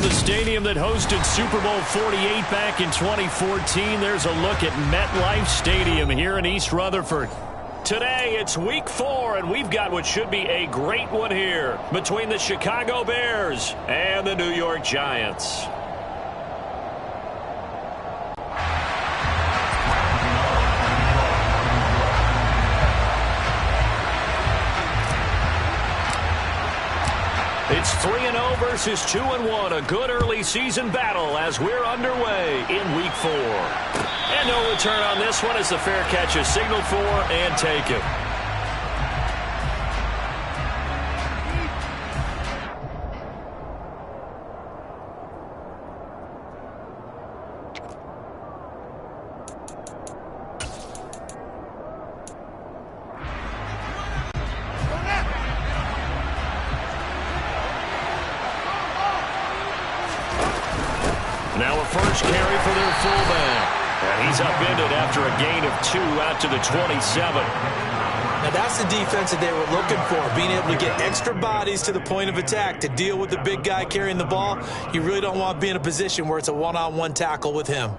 the stadium that hosted Super Bowl 48 back in 2014, there's a look at MetLife Stadium here in East Rutherford. Today, it's Week 4, and we've got what should be a great one here between the Chicago Bears and the New York Giants. It's 3-0 versus 2-1, a good early season battle as we're underway in Week 4. And no return on this one as the fair catch is signaled for and taken. Now a first carry for their fullback. And he's upended after a gain of 2 out to the 27. Now that's the defense that they were looking for, being able to get extra bodies to the point of attack to deal with the big guy carrying the ball. You really don't want to be in a position where it's a one-on-one tackle with him.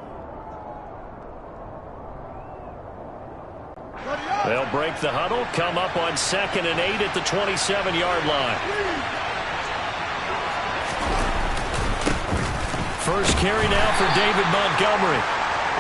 They'll break the huddle, come up on 2nd and 8 at the 27-yard line. First carry now for David Montgomery.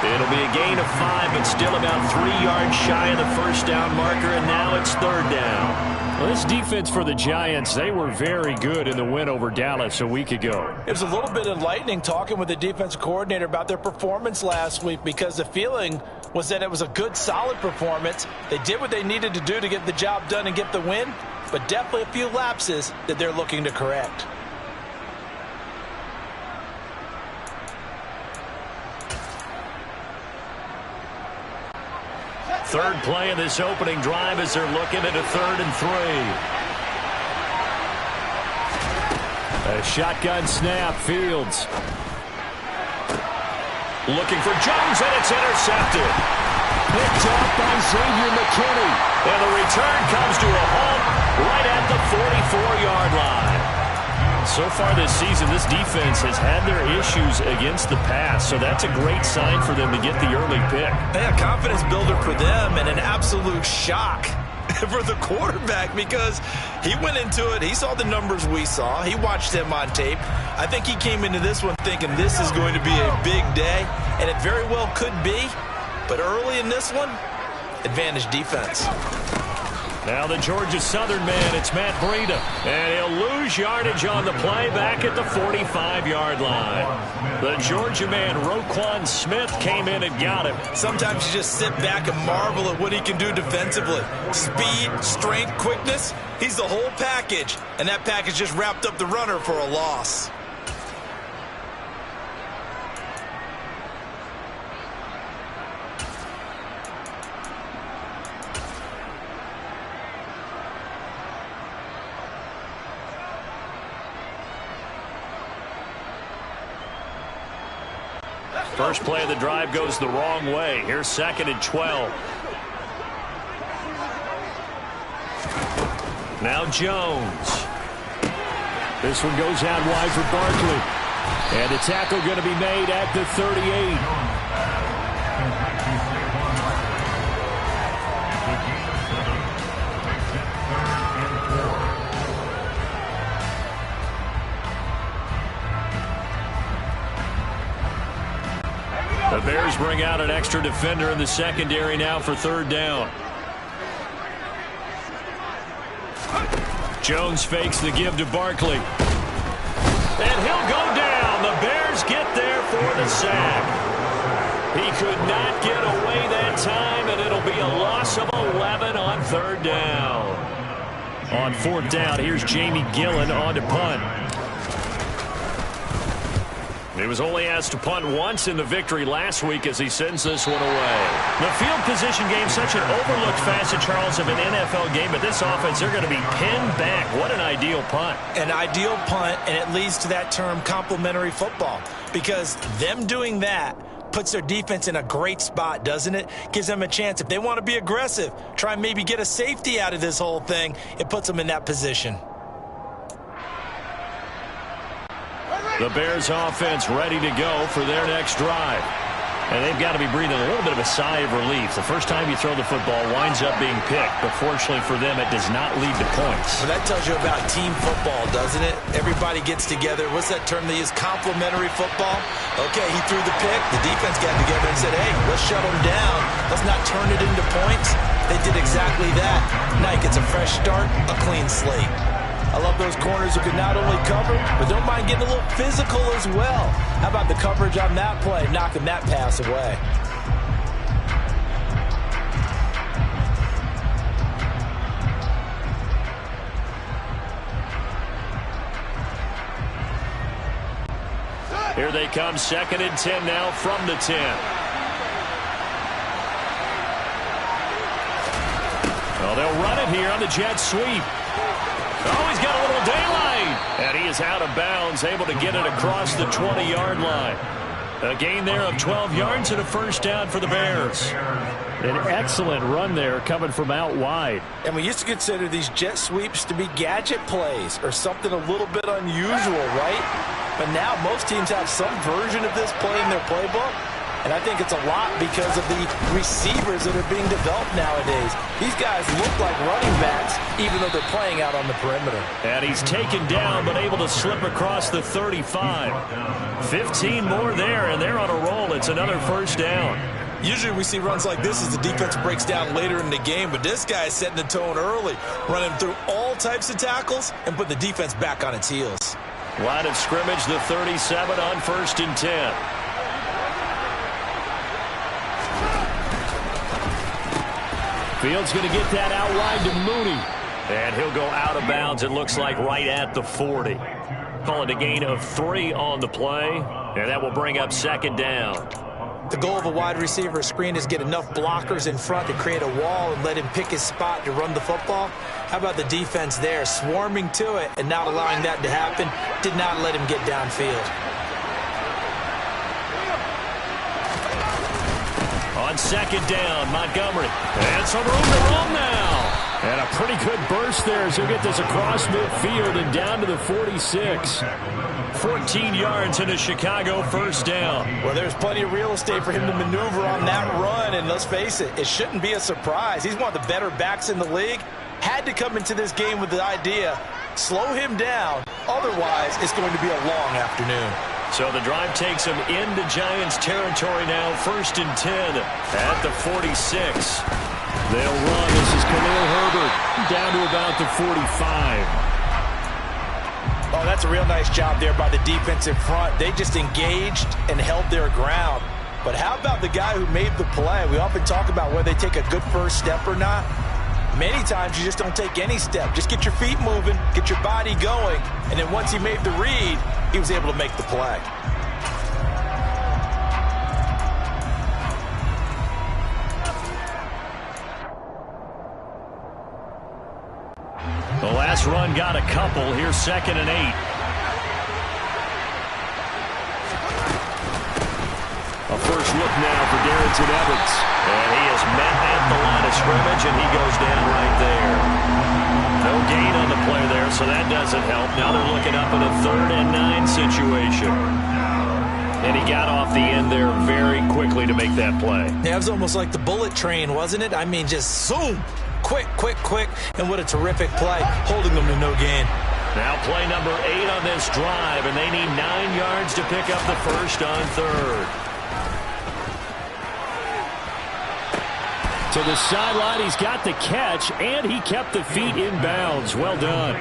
It'll be a gain of 5, but still about 3 yards shy of the first down marker, and now it's 3rd down. Well, this defense for the Giants, they were very good in the win over Dallas a week ago. It was a little bit enlightening talking with the defensive coordinator about their performance last week, because the feeling was that it was a good, solid performance. They did what they needed to do to get the job done and get the win, but definitely a few lapses that they're looking to correct. Third play of this opening drive as they're looking at a 3rd and 3. A shotgun snap, Fields. Looking for Jones, and it's intercepted. Picked up by Xavier McKinney. And the return comes to a halt right at the 44-yard line. So far this season, this defense has had their issues against the pass, so that's a great sign for them to get the early pick. Yeah, confidence builder for them, and an absolute shock for the quarterback, because he went into it, he saw the numbers we saw, he watched them on tape. I think he came into this one thinking this is going to be a big day, and it very well could be, but early in this one, advantage defense. Now the Georgia Southern man, it's Matt Breida. And he'll lose yardage on the play back at the 45-yard line. The Georgia man, Roquan Smith, came in and got him. Sometimes you just sit back and marvel at what he can do defensively. Speed, strength, quickness, he's the whole package. And that package just wrapped up the runner for a loss. First play of the drive goes the wrong way. Here's 2nd and 12. Now Jones. This one goes out wide for Barkley. And the tackle going to be made at the 38. The Bears bring out an extra defender in the secondary now for 3rd down. Jones fakes the give to Barkley. And he'll go down. The Bears get there for the sack. He could not get away that time, and it'll be a loss of 11 on 3rd down. On 4th down, here's Jamie Gillen on to punt. He was only asked to punt once in the victory last week as he sends this one away. The field position game, such an overlooked facet, Charles, of an NFL game, but this offense, they're going to be pinned back. What an ideal punt. An ideal punt, and it leads to that term complementary football, because them doing that puts their defense in a great spot, doesn't it? Gives them a chance. If they want to be aggressive, try and maybe get a safety out of this whole thing, it puts them in that position. The Bears offense ready to go for their next drive. And they've got to be breathing a little bit of a sigh of relief. The first time you throw the football winds up being picked, but fortunately for them, it does not lead to points. Well, that tells you about team football, doesn't it? Everybody gets together. What's that term they use? Complementary football? Okay, he threw the pick. The defense got together and said, hey, let's shut him down. Let's not turn it into points. They did exactly that. Now he gets a fresh start, a clean slate. I love those corners who can not only cover, but don't mind getting a little physical as well. How about the coverage on that play, knocking that pass away? Here they come, 2nd and 10 now from the 10. Well, they'll run it here on the jet sweep. Oh, he's got a little daylight. And he is out of bounds, able to get it across the 20-yard line. A gain there of 12 yards and a first down for the Bears. An excellent run there coming from out wide. And we used to consider these jet sweeps to be gadget plays or something a little bit unusual, right? But now most teams have some version of this play in their playbook. And I think it's a lot because of the receivers that are being developed nowadays. These guys look like running backs, even though they're playing out on the perimeter. And he's taken down, but able to slip across the 35. 15 more there, and they're on a roll. It's another first down. Usually we see runs like this as the defense breaks down later in the game, but this guy is setting the tone early, running through all types of tackles and put the defense back on its heels. Line of scrimmage, the 37 on 1st and 10. Fields going to get that out wide to Mooney. And he'll go out of bounds, it looks like, right at the 40. Call it a gain of 3 on the play, and that will bring up 2nd down. The goal of a wide receiver screen is get enough blockers in front to create a wall and let him pick his spot to run the football. How about the defense there, swarming to it and not allowing that to happen? Did not let him get downfield. On 2nd down, Montgomery. And some room to run now. And a pretty good burst there as he'll get this across midfield and down to the 46. 14 yards in a Chicago first down. Well, there's plenty of real estate for him to maneuver on that run. And let's face it, it shouldn't be a surprise. He's one of the better backs in the league. Had to come into this game with the idea, slow him down. Otherwise, it's going to be a long afternoon. So the drive takes him into Giants territory now, 1st and 10 at the 46. They'll run. This is Khalil Herbert down to about the 45. Oh, that's a real nice job there by the defense in front. They just engaged and held their ground. But how about the guy who made the play? We often talk about whether they take a good first step or not. Many times you just don't take any step. Just get your feet moving, get your body going, and then once he made the read, he was able to make the play. The last run got a couple. Here's 2nd and 8. A first look now for Darrington Evans. And he is met at the line of scrimmage, and he goes down right there. No gain on the play there, so that doesn't help. Now they're looking up in a 3rd and 9 situation. And he got off the end there very quickly to make that play. Yeah, it was almost like the bullet train, wasn't it? I mean, just zoom. Quick, quick, quick. And what a terrific play, holding them to no gain. Now play number 8 on this drive, and they need 9 yards to pick up the first on 3rd. To the sideline, he's got the catch, and he kept the feet in bounds. Well done.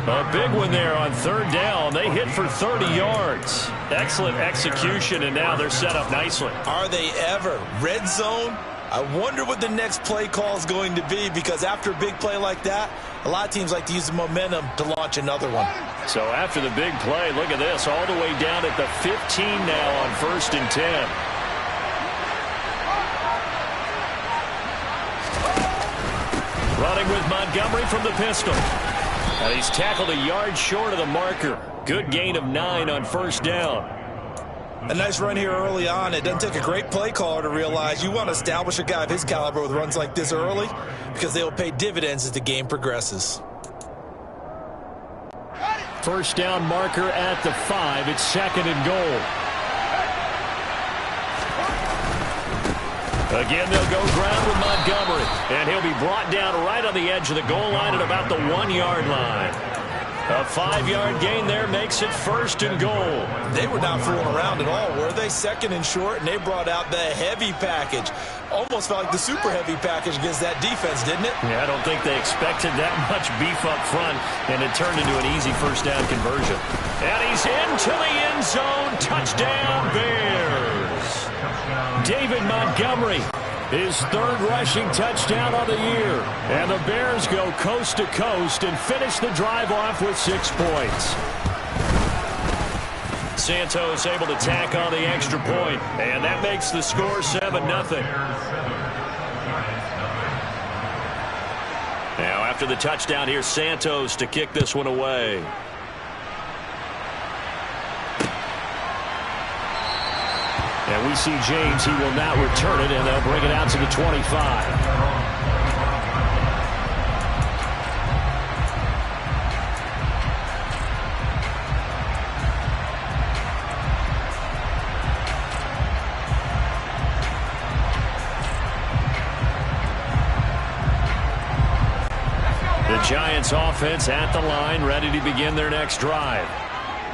A big one there on 3rd down. They hit for 30 yards. Excellent execution, and now they're set up nicely. Are they ever? Red zone? I wonder what the next play call is going to be, because after a big play like that, a lot of teams like to use the momentum to launch another one. So after the big play, look at this, all the way down at the 15 now on 1st and 10. Running with Montgomery from the pistol. And he's tackled a yard short of the marker. Good gain of 9 on 1st down. A nice run here early on. It doesn't take a great play caller to realize you want to establish a guy of his caliber with runs like this early, because they will pay dividends as the game progresses. first down marker at the 5. It's 2nd and goal. Again, they'll go ground with Montgomery. And he'll be brought down right on the edge of the goal line at about the 1-yard line. A 5-yard gain there makes it 1st and goal. They were not fooling around at all, were they? 2nd and short, and they brought out the heavy package. Almost felt like the super heavy package against that defense, didn't it? Yeah, I don't think they expected that much beef up front, and it turned into an easy first down conversion. And he's into the end zone. Touchdown, Bears. David Montgomery, his 3rd rushing touchdown on the year. And the Bears go coast to coast and finish the drive off with 6 points. Santos able to tack on the extra point, and that makes the score 7-0. Now after the touchdown, here's Santos to kick this one away. And we see James. He will not return it, and they'll bring it out to the 25. The Giants offense at the line, ready to begin their next drive.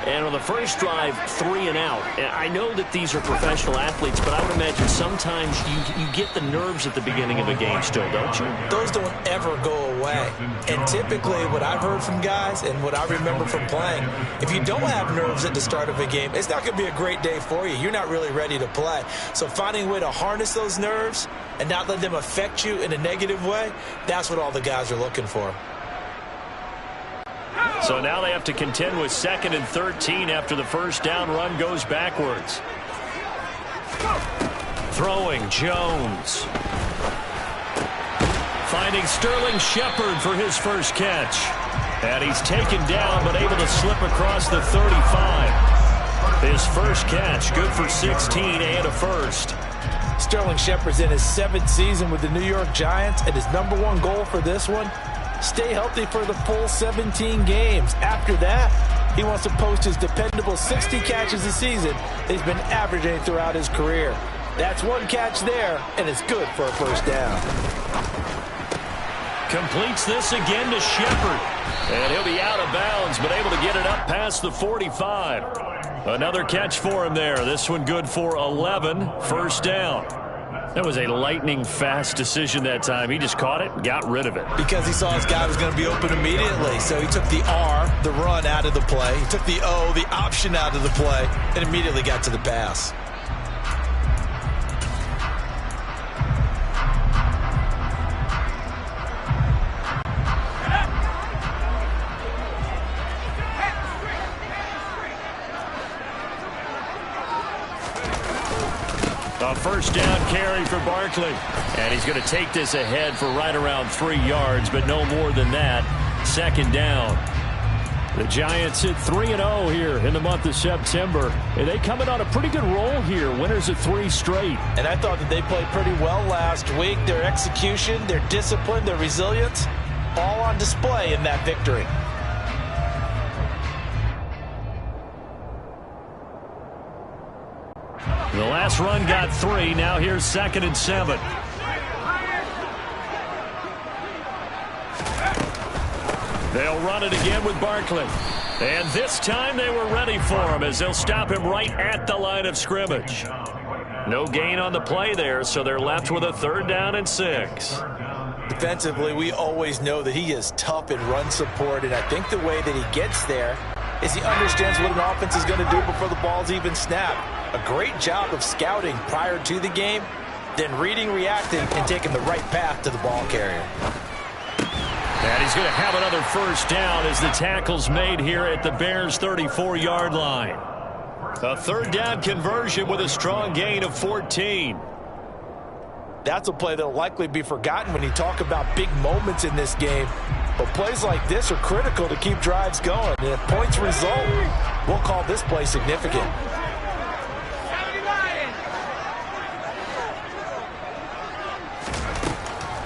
And on the first drive, 3 and out. And I know that these are professional athletes, but I would imagine sometimes you get the nerves at the beginning of a game still, don't you? Those don't ever go away. And typically what I've heard from guys and what I remember from playing, if you don't have nerves at the start of a game, it's not going to be a great day for you. You're not really ready to play. So finding a way to harness those nerves and not let them affect you in a negative way, that's what all the guys are looking for. So now they have to contend with 2nd and 13 after the first down run goes backwards. Throwing, Jones. Finding Sterling Shepard for his first catch. And he's taken down but able to slip across the 35. His first catch, good for 16 and a first. Sterling Shepard's in his 7th season with the New York Giants, and his #1 goal for this one, stay healthy for the full 17 games. After that, he wants to post his dependable 60 catches a season he's been averaging throughout his career. That's 1 catch there, and it's good for a first down. Completes this again to Shepard. And he'll be out of bounds, but able to get it up past the 45. Another catch for him there. This one good for 11, first down. That was a lightning-fast decision that time. He just caught it and got rid of it. Because he saw his guy was going to be open immediately. So he took the R, the run, out of the play. He took the O, the option, out of the play, and immediately got to the pass. A first down carry for Barkley. And he's going to take this ahead for right around 3 yards, but no more than that. 2nd down. The Giants hit 3-0 here in the month of September. And they come in on a pretty good roll here. Winners of 3 straight. And I thought that they played pretty well last week. Their execution, their discipline, their resilience, all on display in that victory. The last run got 3. Now here's 2nd and 7. They'll run it again with Barkley. And this time they were ready for him as they'll stop him right at the line of scrimmage. No gain on the play there, so they're left with a 3rd down and 6. Defensively, we always know that he is tough in run support, and I think the way that he gets there is he understands what an offense is going to do before the ball's even snapped. A great job of scouting prior to the game, then reading, reacting, and taking the right path to the ball carrier. And he's going to have another first down as the tackle's made here at the Bears' 34-yard line. A 3rd down conversion with a strong gain of 14. That's a play that will likely be forgotten when you talk about big moments in this game. But plays like this are critical to keep drives going. And if points result, we'll call this play significant.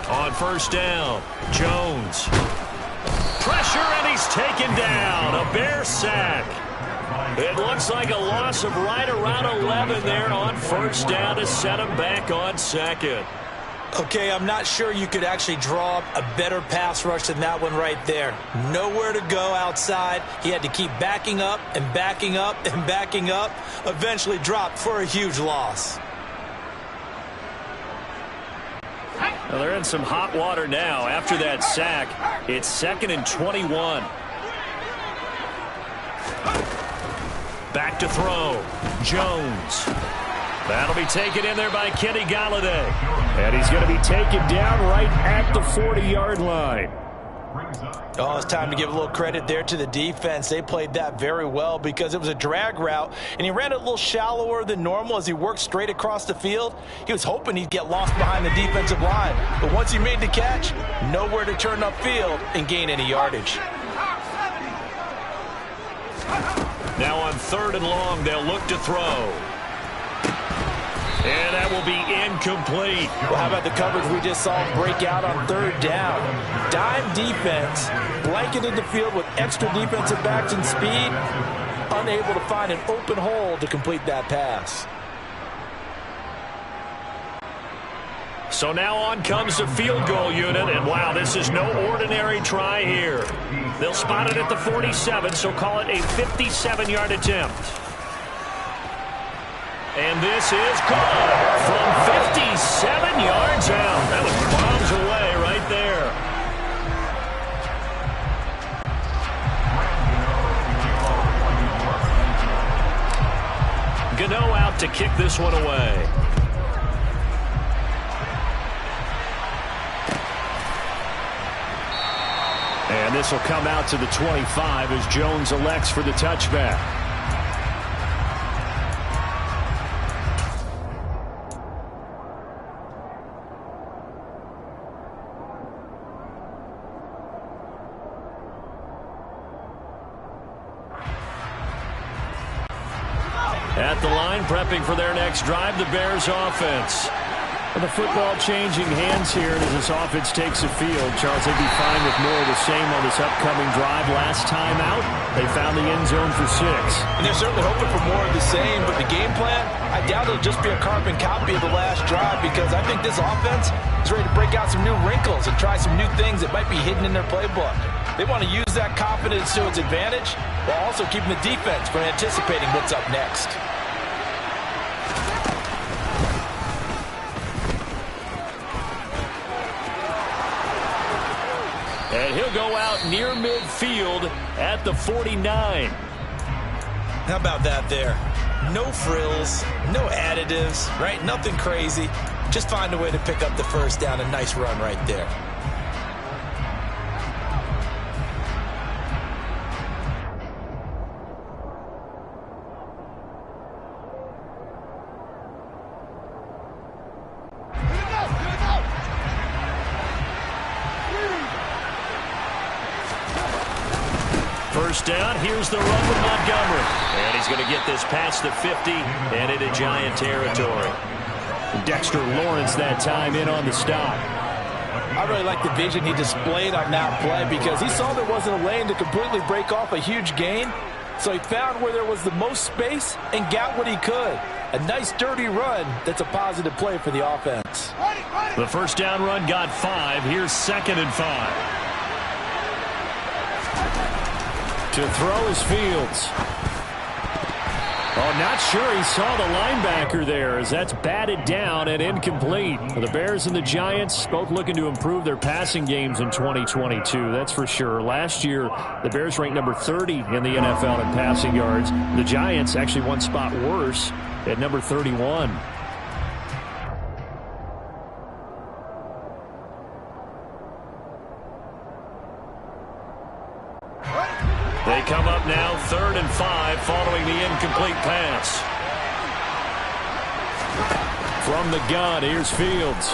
On first down, Jones. pressure, and he's taken down. A Bear sack. It looks like a loss of right around 11 there on first down to set him back on second. Okay, I'm not sure you could actually draw up a better pass rush than that one right there. Nowhere to go outside. He had to keep backing up and backing up and backing up. Eventually dropped for a huge loss. Well, they're in some hot water now. After that sack, it's 2nd and 21. Back to throw. Jones. That'll be taken in there by Kenny Golladay. And he's going to be taken down right at the 40-yard line. Oh, it's time to give a little credit there to the defense. They played that very well because it was a drag route, and he ran it a little shallower than normal as he worked straight across the field. He was hoping he'd get lost behind the defensive line, but once he made the catch, nowhere to turn upfield and gain any yardage. Now on 3rd and long, they'll look to throw. And that will be incomplete. Well, how about the coverage we just saw him break out on 3rd down? Dime defense, blanketed the field with extra defensive backs and speed, unable to find an open hole to complete that pass. So now on comes the field goal unit, and wow, this is no ordinary try here. They'll spot it at the 47, so call it a 57-yard attempt. And this is good from 57 yards out. That was bombs away right there. Gano out to kick this one away. And this will come out to the 25 as Jones elects for the touchback. At the line, prepping for their next drive, the Bears offense. And the football changing hands here as this offense takes the field. Charles, they'd be fine with more of the same on this upcoming drive. Last time out, they found the end zone for 6. And they're certainly hoping for more of the same, but the game plan, I doubt it'll just be a carbon copy of the last drive because I think this offense is ready to break out some new wrinkles and try some new things that might be hidden in their playbook. They want to use that confidence to its advantage while also keeping the defense from anticipating what's up next. And he'll go out near midfield at the 49. How about that there? No frills, no additives, right? Nothing crazy. Just find a way to pick up the first down. A nice run right there. First down, here's the run with Montgomery. And he's going to get this past the 50 and into Giant territory. Dexter Lawrence that time in on the stop. I really like the vision he displayed on that play because he saw there wasn't a lane to completely break off a huge gain. So he found where there was the most space and got what he could. A nice dirty run that's a positive play for the offense. The first down run got 5. Here's 2nd and 5. To throw is Fields. Oh, not sure he saw the linebacker there as that's batted down and incomplete. The Bears and the Giants both looking to improve their passing games in 2022. That's for sure. Last year, the Bears ranked number 30 in the NFL in passing yards. The Giants actually one spot worse at number 31. They come up now 3rd and 5 following the incomplete pass. From the gun, here's Fields.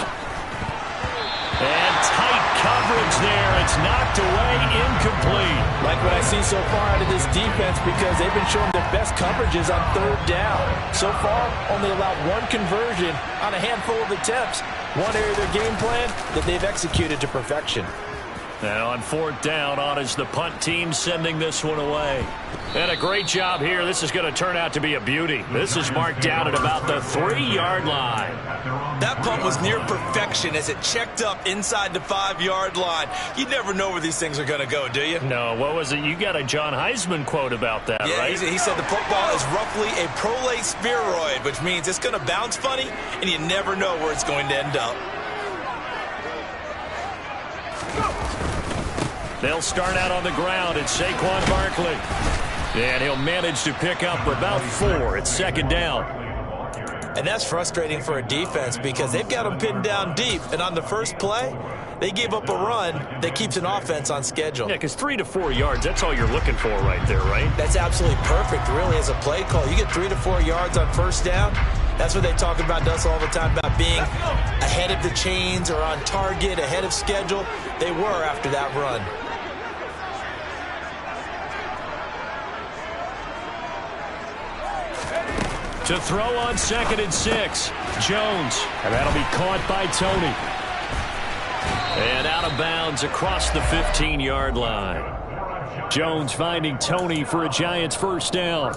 And tight coverage there. It's knocked away, incomplete. Like what I see so far out of this defense because they've been showing their best coverages on 3rd down. So far, only allowed one conversion on a handful of attempts. One area of their game plan that they've executed to perfection. And on 4th down, on is the punt team sending this one away. And a great job here. This is going to turn out to be a beauty. This is marked down at about the 3-yard line. That punt was near perfection as it checked up inside the 5-yard line. You never know where these things are going to go, do you? No, what was it? You got a John Heisman quote about that, yeah, right? He said the football is roughly a prolate spheroid, which means it's going to bounce funny, and you never know where it's going to end up. They'll start out on the ground. It's Saquon Barkley. And he'll manage to pick up about 4. It's 2nd down. And that's frustrating for a defense because they've got them pinned down deep. And on the first play, they gave up a run that keeps an offense on schedule. Yeah, because 3 to 4 yards, that's all you're looking for right there, right? That's absolutely perfect, really, as a play call. You get 3 to 4 yards on first down. That's what they talk about us all the time, about being ahead of the chains or on target, ahead of schedule. They were after that run. To throw on 2nd and 6. Jones. And that'll be caught by Tony. And out of bounds across the 15-yard line. Jones finding Tony for a Giants first down.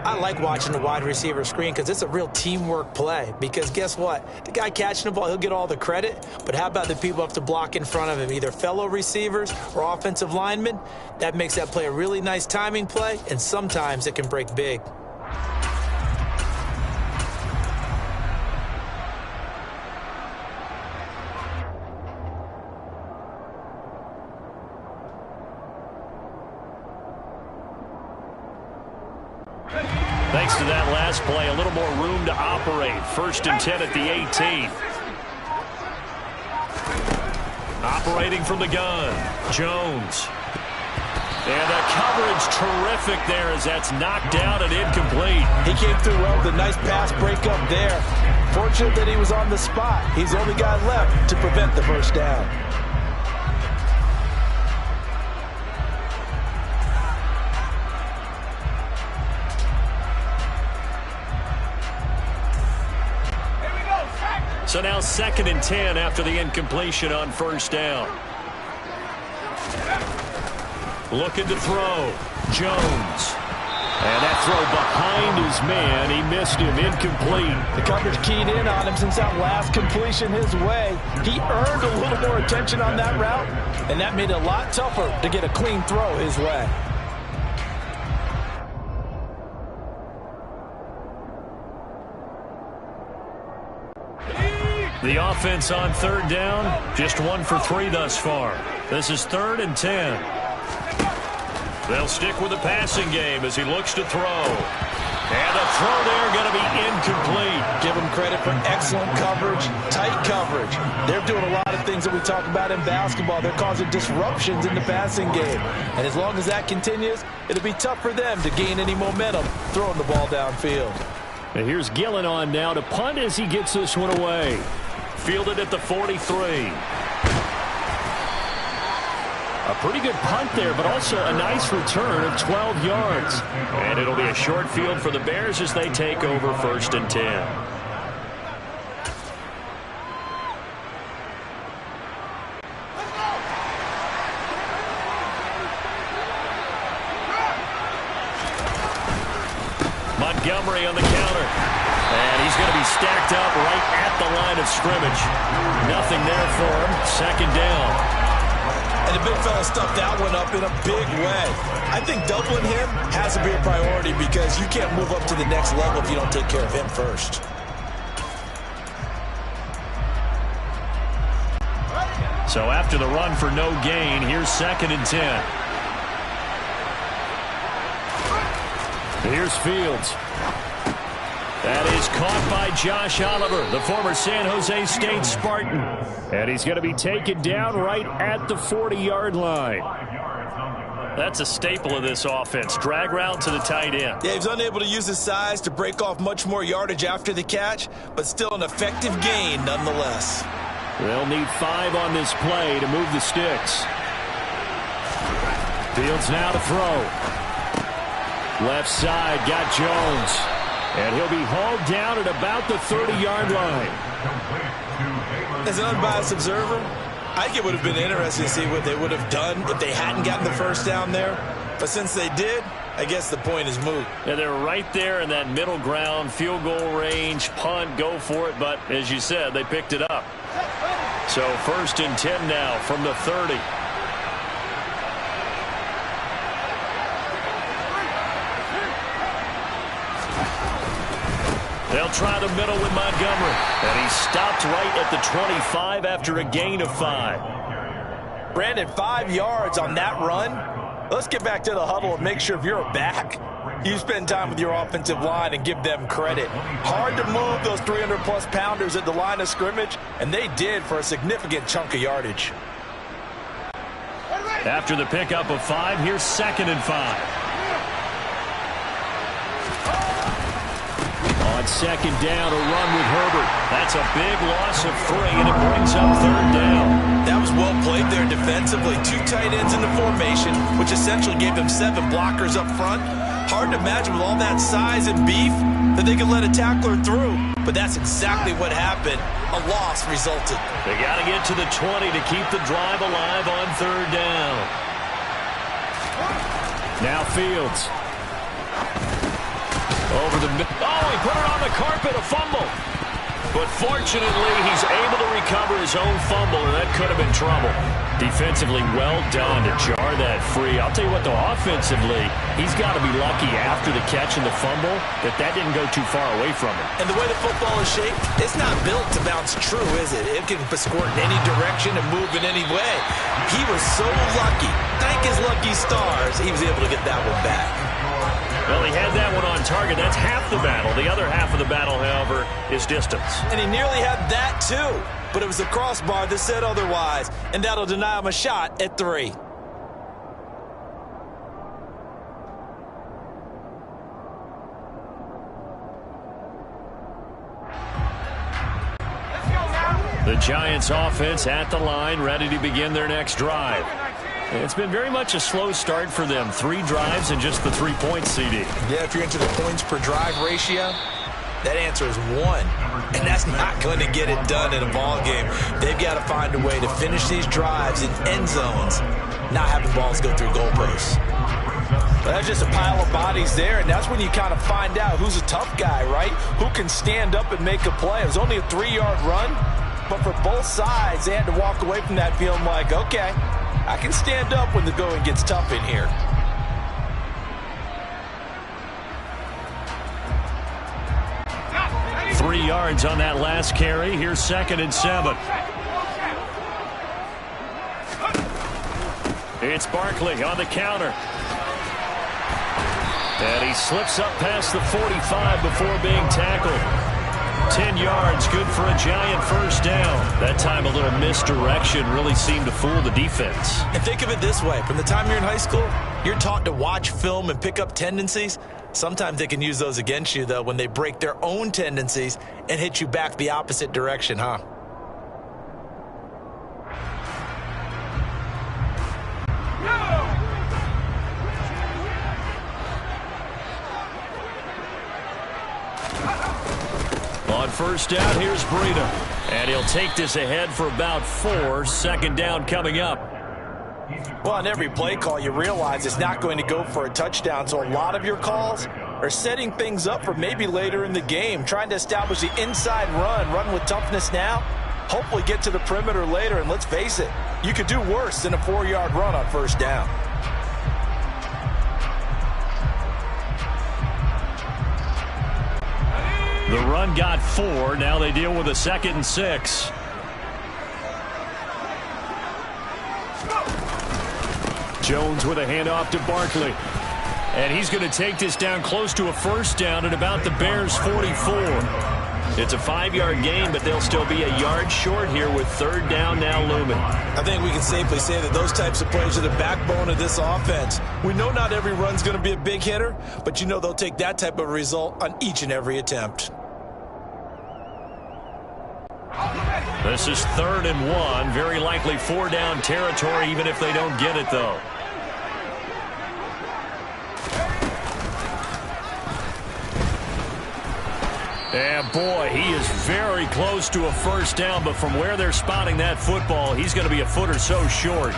I like watching the wide receiver screen because it's a real teamwork play. Because guess what? The guy catching the ball, he'll get all the credit. But how about the people up to block in front of him, either fellow receivers or offensive linemen? That makes that play a really nice timing play, and sometimes it can break big. Thanks to that last play, a little more room to operate. 1st and 10 at the 18. Operating from the gun, Jones. And the coverage terrific there as that's knocked down and incomplete. He came through well with a nice pass breakup there. Fortunate that he was on the spot. He's the only guy left to prevent the first down. So now 2nd and 10 after the incompletion on first down. Looking to throw. Jones. And that throw behind his man. He missed him. Incomplete. The coverage keyed in on him since that last completion his way. He earned a little more attention on that route, and that made it a lot tougher to get a clean throw his way. The offense on 3rd down, just 1 for 3 thus far. This is 3rd and 10. They'll stick with the passing game as he looks to throw. And the throw there going to be incomplete. Give them credit for excellent coverage, tight coverage. They're doing a lot of things that we talk about in basketball. They're causing disruptions in the passing game. And as long as that continues, it'll be tough for them to gain any momentum throwing the ball downfield. And here's Gillen on now to punt as he gets this one away. Fielded at the 43. A pretty good punt there, but also a nice return of 12 yards. And it'll be a short field for the Bears as they take over 1st and 10. Montgomery on the counter. And he's going to be stacked up right at the line of scrimmage. Nothing there for him. 2nd down. And the big fella stuffed that one up in a big way. I think doubling him has to be a priority because you can't move up to the next level if you don't take care of him first. So after the run for no gain, here's 2nd and 10. Here's Fields. That is caught by Josh Oliver, the former San Jose State Spartan. And he's going to be taken down right at the 40-yard line. That's a staple of this offense. Drag route to the tight end. Yeah, he's unable to use his size to break off much more yardage after the catch, but still an effective gain nonetheless. They'll need 5 on this play to move the sticks. Fields now to throw. Left side, got Jones. And he'll be hauled down at about the 30-yard line. As an unbiased observer, I think it would have been interesting to see what they would have done if they hadn't gotten the first down there. But since they did, I guess the point is moot. Yeah, they're right there in that middle ground, field goal range, punt, go for it. But as you said, they picked it up. So 1st and 10 now from the 30. They'll try the middle with Montgomery. And he stopped right at the 25 after a gain of 5. Brandon, 5 yards on that run. Let's get back to the huddle and make sure if you're a back, you spend time with your offensive line and give them credit. Hard to move those 300-plus pounders at the line of scrimmage, and they did for a significant chunk of yardage. After the pickup of 5, here's 2nd and 5. On 2nd down, a run with Herbert. That's a big loss of 3, and it brings up 3rd down. That was well played there defensively. 2 tight ends in the formation, which essentially gave them 7 blockers up front. Hard to imagine with all that size and beef that they could let a tackler through. But that's exactly what happened. A loss resulted. They got to get to the 20 to keep the drive alive on 3rd down. Now Fields. Over the middle. Oh, he put it on the carpet, a fumble. But fortunately, he's able to recover his own fumble, and that could have been trouble. Defensively, well done to jar that free. I'll tell you what, though, offensively, he's got to be lucky after the catch and the fumble that didn't go too far away from him. And the way the football is shaped, it's not built to bounce true, is it? It can squirt in any direction and move in any way. He was so lucky. Thank his lucky stars, he was able to get that one back. Well, he had that one on target. That's half the battle. The other half of the battle, however, is distance. And he nearly had that, too. But it was the crossbar that said otherwise, and that'll deny him a shot at 3. The Giants offense at the line, ready to begin their next drive. It's been very much a slow start for them. 3 drives and just the 3 points, CD. Yeah, if you're into the points per drive ratio, that answer is 1. And that's not going to get it done in a ball game. They've got to find a way to finish these drives in end zones, not having balls go through goalposts. But that's just a pile of bodies there, and that's when you kind of find out who's a tough guy, right? Who can stand up and make a play. It was only a 3-yard run, but for both sides, they had to walk away from that feeling like, okay, I can stand up when the going gets tough in here. Three yards on that last carry. Here's 2nd and 7. It's Barkley on the counter. And he slips up past the 45 before being tackled. 10 yards, good for a Giant first down. That time a little misdirection really seemed to fool the defense. And think of it this way. From the time you're in high school, you're taught to watch film and pick up tendencies. Sometimes they can use those against you, though, when they break their own tendencies and hit you back the opposite direction, huh? On first down, here's Breida. And he'll take this ahead for about 4. 2nd down coming up. Well, on every play call, you realize it's not going to go for a touchdown. So a lot of your calls are setting things up for maybe later in the game, trying to establish the inside run with toughness now, hopefully get to the perimeter later. And let's face it, you could do worse than a 4-yard run on first down. The run got 4. Now they deal with a 2nd and 6. Jones with a handoff to Barkley. And he's going to take this down close to a first down at about the Bears' 44. It's a 5-yard gain, but they'll still be a yard short here with 3rd down now looming. I think we can safely say that those types of plays are the backbone of this offense. We know not every run's going to be a big hitter, but you know they'll take that type of result on each and every attempt. This is 3rd and 1. Very likely 4-down territory, even if they don't get it, though. And boy, he is very close to a first down, but from where they're spotting that football, he's going to be a foot or so short.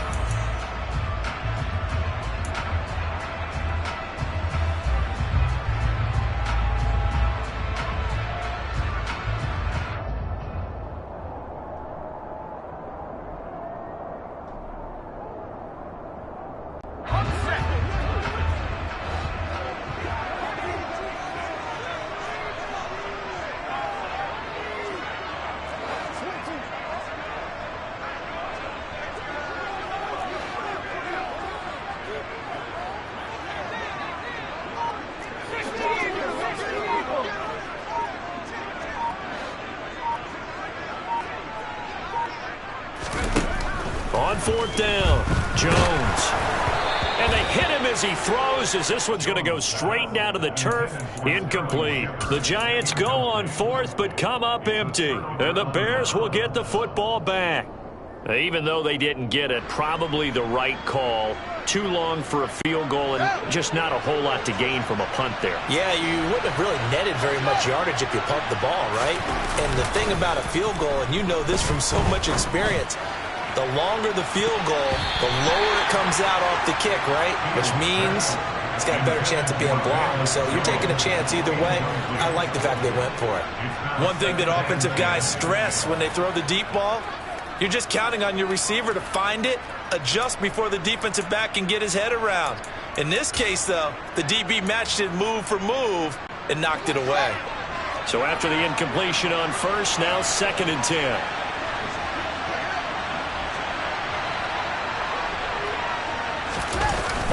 On fourth down, Jones. And they hit him as he throws, as this one's going to go straight down to the turf. Incomplete. The Giants go on fourth, but come up empty. And the Bears will get the football back. Even though they didn't get it, probably the right call. Too long for a field goal and just not a whole lot to gain from a punt there. Yeah, you wouldn't have really netted very much yardage if you pumped the ball, right? And the thing about a field goal, and you know this from so much experience, the longer the field goal, the lower it comes out off the kick, right? Which means it's got a better chance of being blocked. So you're taking a chance either way. I like the fact they went for it. One thing that offensive guys stress when they throw the deep ball, you're just counting on your receiver to find it, adjust before the defensive back can get his head around. In this case, though, the DB matched it move for move and knocked it away. So after the incompletion on first, now 2nd and 10.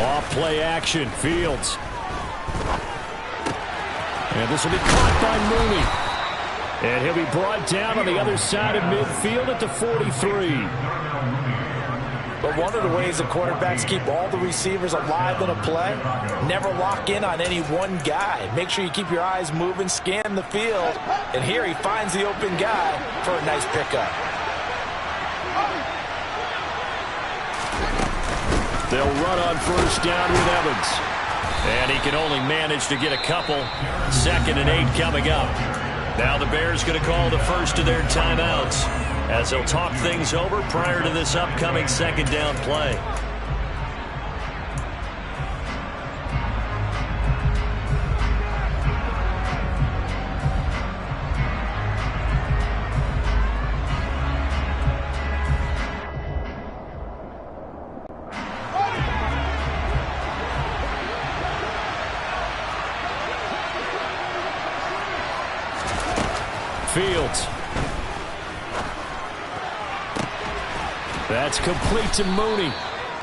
Off play action, Fields. And this will be caught by Mooney. And he'll be brought down on the other side of midfield at the 43. But one of the ways the quarterbacks keep all the receivers alive in a play, never lock in on any one guy. Make sure you keep your eyes moving, scan the field. And here he finds the open guy for a nice pickup. They'll run on first down with Evans. And he can only manage to get a couple. 2nd and 8 coming up. Now the Bears going to call the first of their timeouts as they'll talk things over prior to this upcoming 2nd down play. Fields. That's complete to Mooney.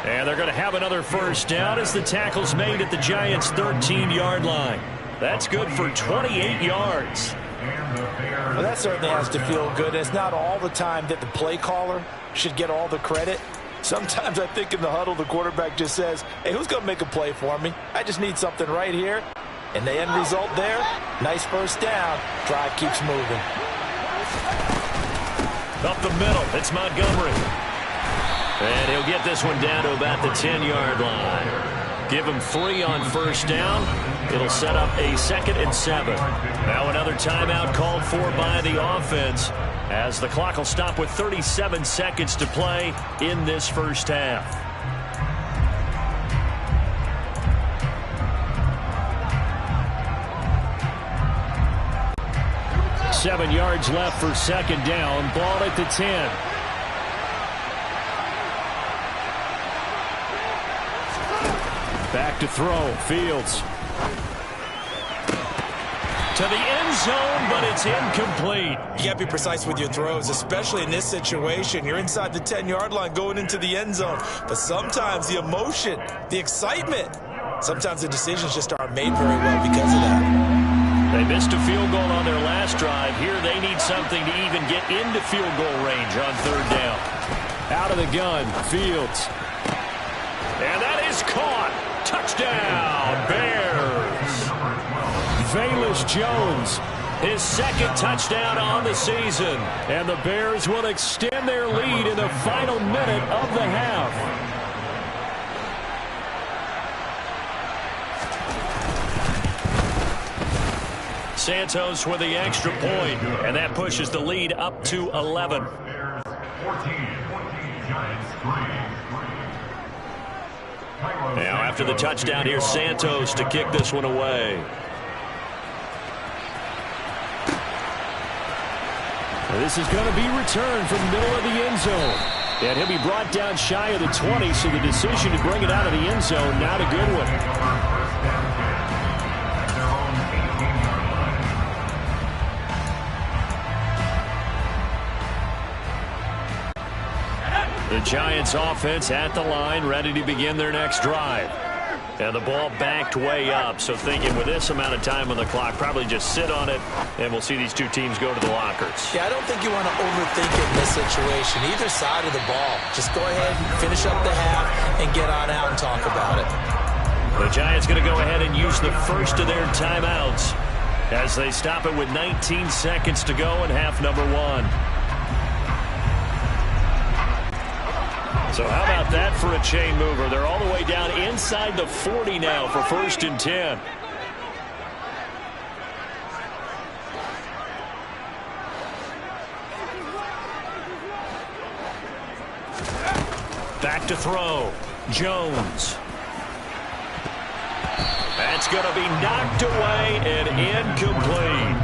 And they're going to have another first down as the tackle's made at the Giants' 13-yard line. That's good for 28 yards. Well, that certainly has to feel good. It's not all the time that the play caller should get all the credit. Sometimes I think in the huddle the quarterback just says, hey, who's going to make a play for me? I just need something right here. And the end result there, nice first down. Drive keeps moving. Up the middle, it's Montgomery. And he'll get this one down to about the 10-yard line. Give him 3 on first down. It'll set up a 2nd and 7. Now another timeout called for by the offense as the clock will stop with 37 seconds to play in this first half. Seven yards left for 2nd down. Ball at the 10. Back to throw. Fields. To the end zone, but it's incomplete. You got to be precise with your throws, especially in this situation. You're inside the 10-yard line going into the end zone. But sometimes the emotion, the excitement, sometimes the decisions just aren't made very well because of that. They missed a field goal on their last drive. Here they need something to even get into field goal range on 3rd down. Out of the gun, Fields. And that is caught. Touchdown, Bears. Velus Jones, his 2nd touchdown on the season. And the Bears will extend their lead in the final minute of the half. Santos with the extra point, and that pushes the lead up to 11. Now after the touchdown, here's Santos to kick this one away. This is going to be returned from the middle of the end zone. And he'll be brought down shy of the 20, so the decision to bring it out of the end zone, not a good one. The Giants offense at the line, ready to begin their next drive. And the ball backed way up, so thinking with this amount of time on the clock, probably just sit on it, and we'll see these two teams go to the lockers. Yeah, I don't think you want to overthink it in this situation. Either side of the ball. Just go ahead and finish up the half and get on out and talk about it. The Giants going to go ahead and use the first of their timeouts as they stop it with 19 seconds to go in half number 1. So how about that for a chain mover? They're all the way down inside the 40 now for 1st and 10. Back to throw. Jones. That's going to be knocked away and incomplete.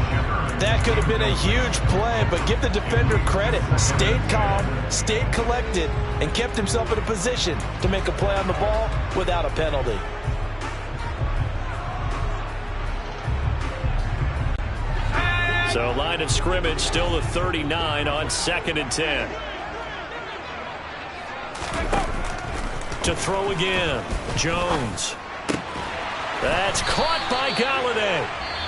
That could have been a huge play, but give the defender credit. Stayed calm, stayed collected, and kept himself in a position to make a play on the ball without a penalty. So line of scrimmage still the 39 on 2nd and 10. To throw again. Jones. That's caught by Galladay.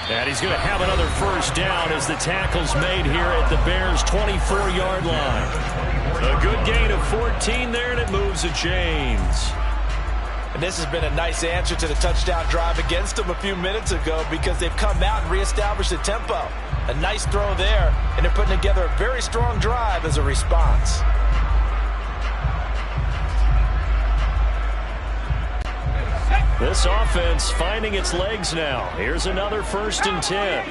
And he's going to have another first down as the tackle's made here at the Bears' 24-yard line. A good gain of 14 there, and it moves the chains. And this has been a nice answer to the touchdown drive against them a few minutes ago because they've come out and reestablished the tempo. A nice throw there, and they're putting together a very strong drive as a response. This offense finding its legs now. Here's another 1st and 10.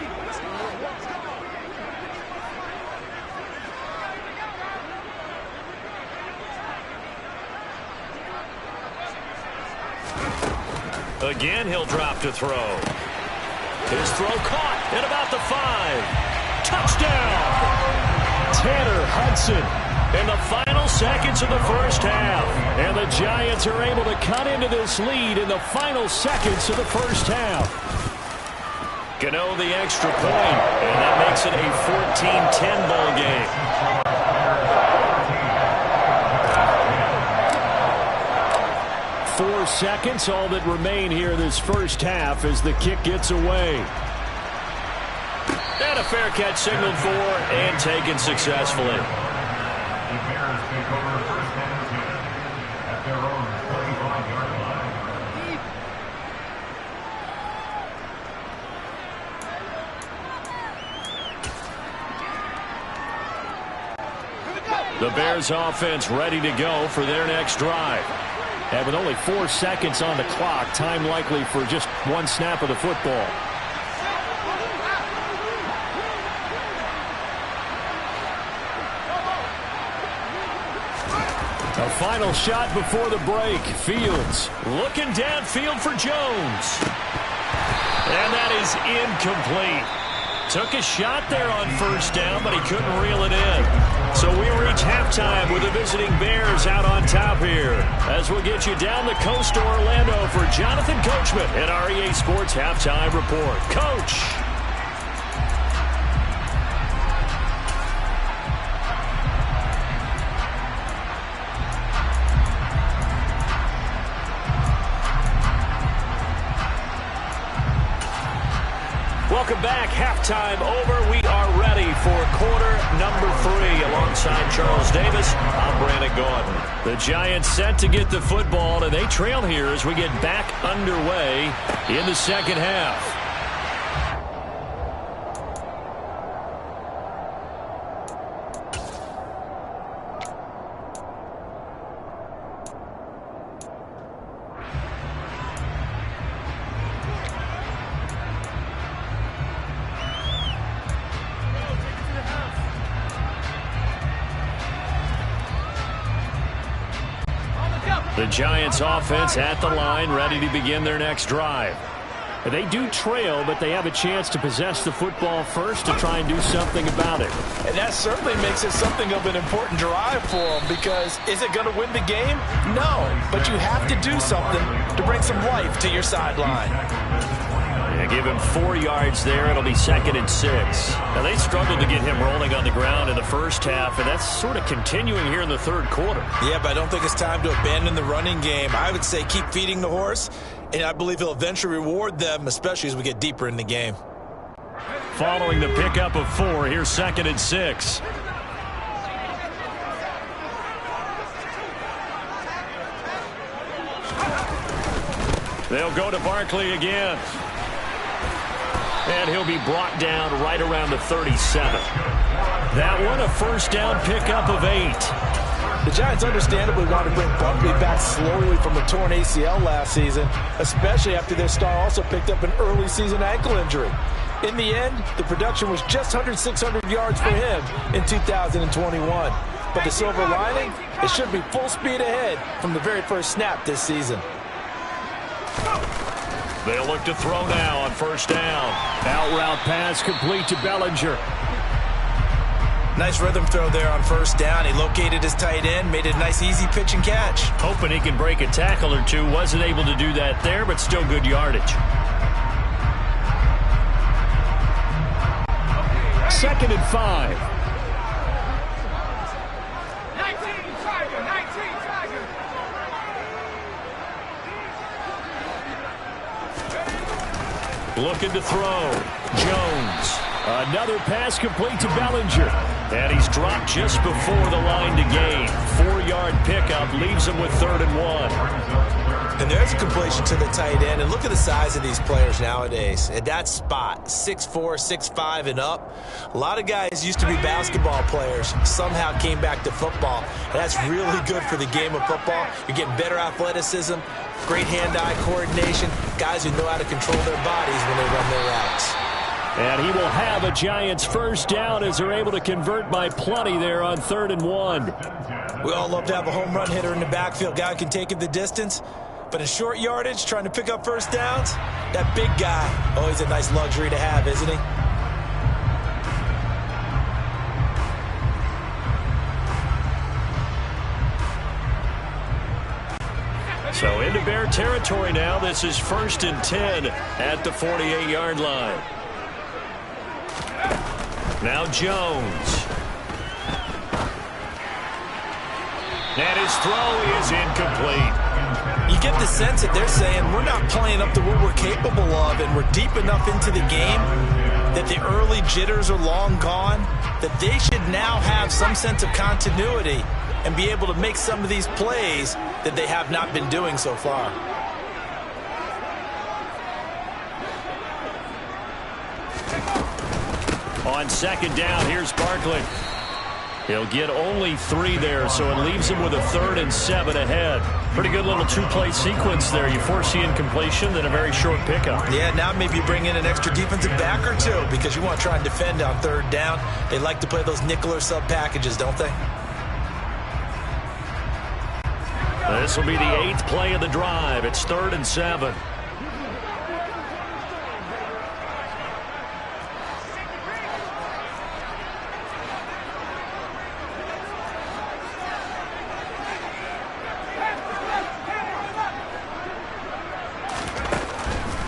Again, he'll drop to throw. His throw caught at about the 5. Touchdown! Tanner Hudson in the final seconds of the first half. And the Giants are able to cut into this lead in the final seconds of the first half. Gano the extra point, and that makes it a 14-10 ball game. Four seconds, all that remain here this first half as the kick gets away. And a fair catch signaled for and taken successfully. The Bears take over 1st and 10 at their own 35-yard line. The Bears offense ready to go for their next drive. And with only 4 seconds on the clock, time likely for just one snap of the football. A final shot before the break. Fields looking downfield for Jones. And that is incomplete. Took a shot there on first down, but he couldn't reel it in. So we reach halftime with the visiting Bears out on top here. As we'll get you down the coast to Orlando for Jonathan Coachman at our EA Sports Halftime Report. Coach. Welcome back. Halftime over. We are ready for quarter number 3. Alongside Charles Davis, I'm Brandon Gordon. The Giants set to get the football, and they trail here as we get back underway in the second half. The Giants offense at the line, ready to begin their next drive. They do trail, but they have a chance to possess the football first to try and do something about it. And that certainly makes it something of an important drive for them, because is it going to win the game? No, but you have to do something to bring some life to your sideline. Yeah, give him 4 yards there. It'll be 2nd and 6. Now, they struggled to get him rolling on the ground in the first half, and that's sort of continuing here in the third quarter. Yeah, but I don't think it's time to abandon the running game. I would say keep feeding the horse, and I believe he'll eventually reward them, especially as we get deeper in the game. Following the pickup of 4, here's 2nd and 6. They'll go to Barkley again. And he'll be brought down right around the 37. That one a first down pickup of 8. The Giants understandably want to bring Barkley back slowly from a torn ACL last season, especially after their star also picked up an early season ankle injury. In the end, the production was just under 600 yards for him in 2021. But the silver lining, it should be full speed ahead from the very first snap this season. They'll look to throw now on first down. Out route pass complete to Bellinger. Nice rhythm throw there on first down. He located his tight end, made a nice easy pitch and catch. Hoping he can break a tackle or two. Wasn't able to do that there, but still good yardage. 2nd and 5. Looking to throw. Jones. Another pass complete to Bellinger. And he's dropped just before the line to gain. 4-yard pickup leaves him with 3rd and 1. And there's a completion to the tight end. And look at the size of these players nowadays. At that spot, 6'4", 6'5", and up. A lot of guys used to be basketball players. Somehow came back to football. And that's really good for the game of football. You're getting better athleticism, great hand-eye coordination, guys who know how to control their bodies when they run their routes. And he will have a Giants first down as they're able to convert by plenty there on 3rd and 1. We all love to have a home run hitter in the backfield. Guy can take it the distance. But in short yardage, trying to pick up first downs, that big guy, always a nice luxury to have, isn't he? So into Bear territory now. This is 1st and 10 at the 48-yard line. Now Jones. And his throw is incomplete. You get the sense that they're saying we're not playing up to what we're capable of, and we're deep enough into the game that the early jitters are long gone, that they should now have some sense of continuity and be able to make some of these plays that they have not been doing so far. On 2nd down, here's Barkley. He'll get only 3 there, so it leaves him with a 3rd and 7 ahead. Pretty good little 2-play sequence there. You force the incompletion, then a very short pickup. Yeah, now maybe you bring in an extra defensive back or two because you want to try and defend on 3rd down. They like to play those nickel or sub packages, don't they? This will be the 8th play of the drive. It's 3rd and 7.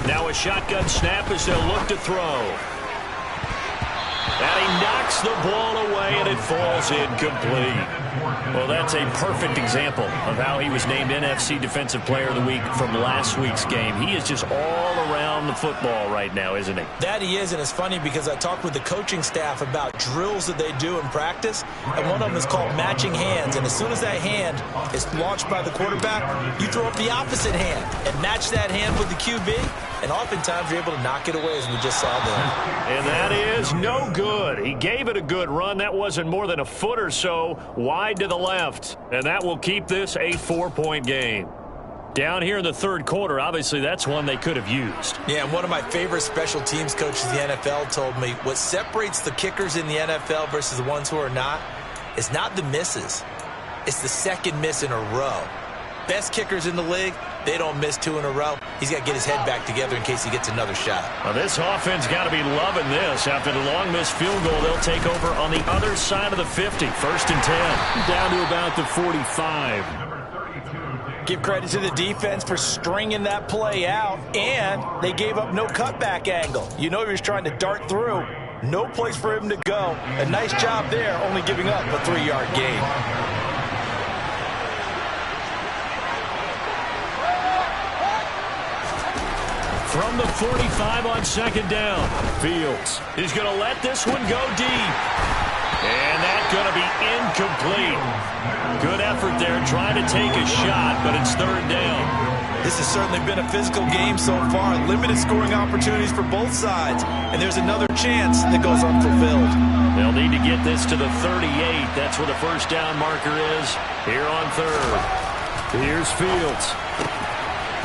Now a shotgun snap as they'll look to throw. And he knocks the ball away, and it falls incomplete. Well, that's a perfect example of how he was named NFC Defensive Player of the Week from last week's game. He is just all around the football right now, isn't he? That he is, and it's funny because I talked with the coaching staff about drills that they do in practice, and one of them is called matching hands. And as soon as that hand is launched by the quarterback, you throw up the opposite hand and match that hand with the QB, and oftentimes you're able to knock it away, as we just saw there. And that is no good. He gave it a good run. That wasn't more than a foot or so wide to the left, and that will keep this a 4-point game. Down here in the third quarter, obviously that's one they could have used. Yeah, and one of my favorite special teams coaches in the NFL told me what separates the kickers in the NFL versus the ones who are not is not the misses. It's the second miss in a row. best kickers in the league, they don't miss 2 in a row. He's got to get his head back together in case he gets another shot. Well, this offense got to be loving this. After the long missed field goal, they'll take over on the other side of the 50. 1st and 10. Down to about the 45. Give credit to the defense for stringing that play out, and they gave up no cutback angle. You know he was trying to dart through. No place for him to go. A nice job there, only giving up a 3-yard gain. From the 45 on 2nd down, Fields is going to let this one go deep. And that's going to be incomplete. Good effort there trying to take a shot, but it's 3rd down. This has certainly been a physical game so far. Limited scoring opportunities for both sides. And there's another chance that goes unfulfilled. They'll need to get this to the 38. That's where the 1st down marker is here on 3rd. Here's Fields.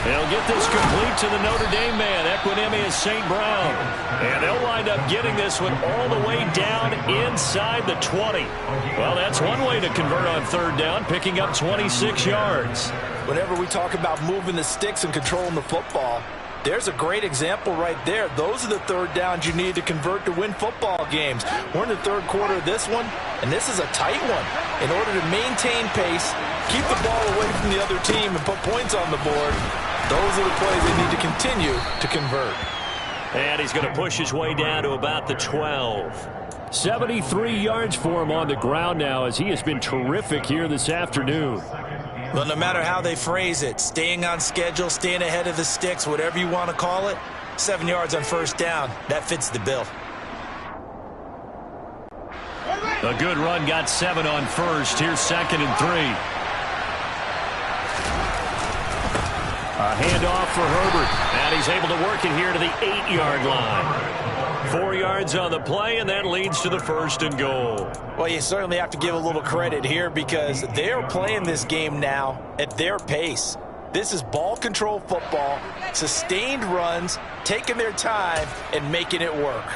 They'll get this complete to the Notre Dame man, Equinemius St. Brown. And they'll wind up getting this one all the way down inside the 20. Well, that's one way to convert on 3rd down, picking up 26 yards. Whenever we talk about moving the sticks and controlling the football, there's a great example right there. Those are the 3rd downs you need to convert to win football games. We're in the 3rd quarter of this one, and this is a tight one. In order to maintain pace, keep the ball away from the other team, and put points on the board, those are the plays they need to continue to convert. And he's going to push his way down to about the 12. 73 yards for him on the ground now, as he has been terrific here this afternoon. Well, no matter how they phrase it, staying on schedule, staying ahead of the sticks, whatever you want to call it, 7 yards on 1st down, that fits the bill. A good run got 7 on 1st. Here's 2nd and 3. A handoff for Herbert, and he's able to work it here to the 8-yard line. 4 yards on the play, and that leads to the 1st and goal. Well, you certainly have to give a little credit here because they're playing this game now at their pace. This is ball control football, sustained runs, taking their time, and making it work.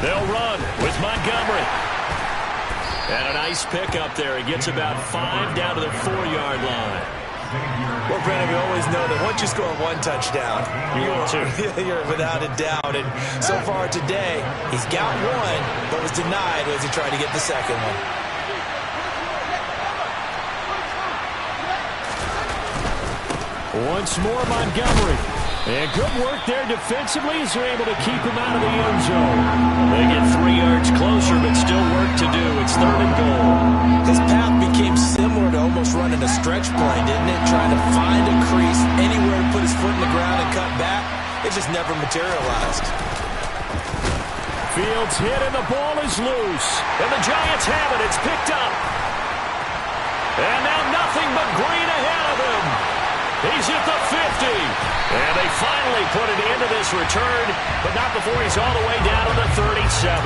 They'll run with Montgomery. And a nice pick up there. He gets about 5 down to the 4-yard line. Well, Brandon, we always know that once you score 1 touchdown, you're without a doubt. And so far today, he's got 1, but was denied as he tried to get the 2nd one. Once more, Montgomery. And good work there defensively as they're able to keep him out of the end zone. They get 3 yards closer, but still work to do. It's 3rd and goal. His path became similar to almost running a stretch play, didn't it? Trying to find a crease, anywhere to put his foot in the ground and cut back. It just never materialized. Fields hit and the ball is loose. And the Giants have it. It's picked up. And now nothing but green ahead of him. He's at the 50. And they finally put an end to this return, but not before he's all the way down to the 37.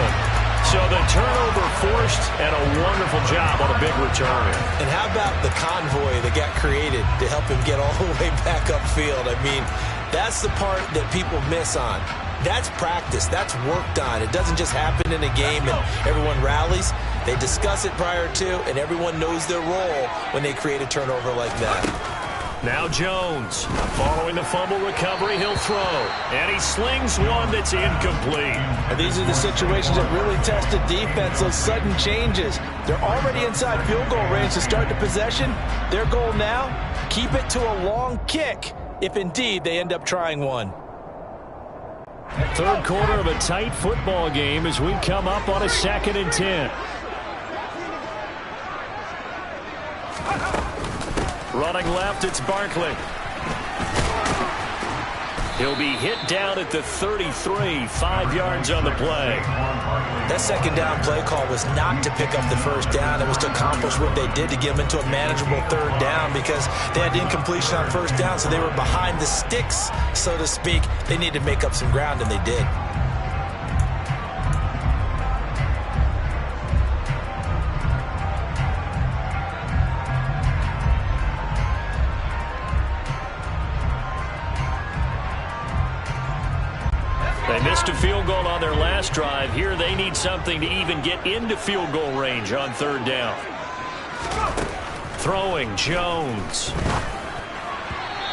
So the turnover forced, and a wonderful job on a big return. And how about the convoy that got created to help him get all the way back upfield? I mean, that's the part that people miss on. That's practice. That's worked on. It doesn't just happen in a game and everyone rallies. They discuss it prior to, and everyone knows their role when they create a turnover like that. Now Jones, following the fumble recovery, he'll throw. And he slings one that's incomplete. And these are the situations that really test the defense, those sudden changes. They're already inside field goal range to start the possession. Their goal now, keep it to a long kick, if indeed they end up trying one. 3rd quarter of a tight football game as we come up on a 2nd and 10. Running left, it's Barkley. He'll be hit down at the 33, 5 yards on the play. That second down play call was not to pick up the first down. It was to accomplish what they did to get them into a manageable third down because they had incompletion on first down, so they were behind the sticks, so to speak. They needed to make up some ground, and they did. They missed a field goal on their last drive. Here they need something to even get into field goal range on third down. Throwing Jones.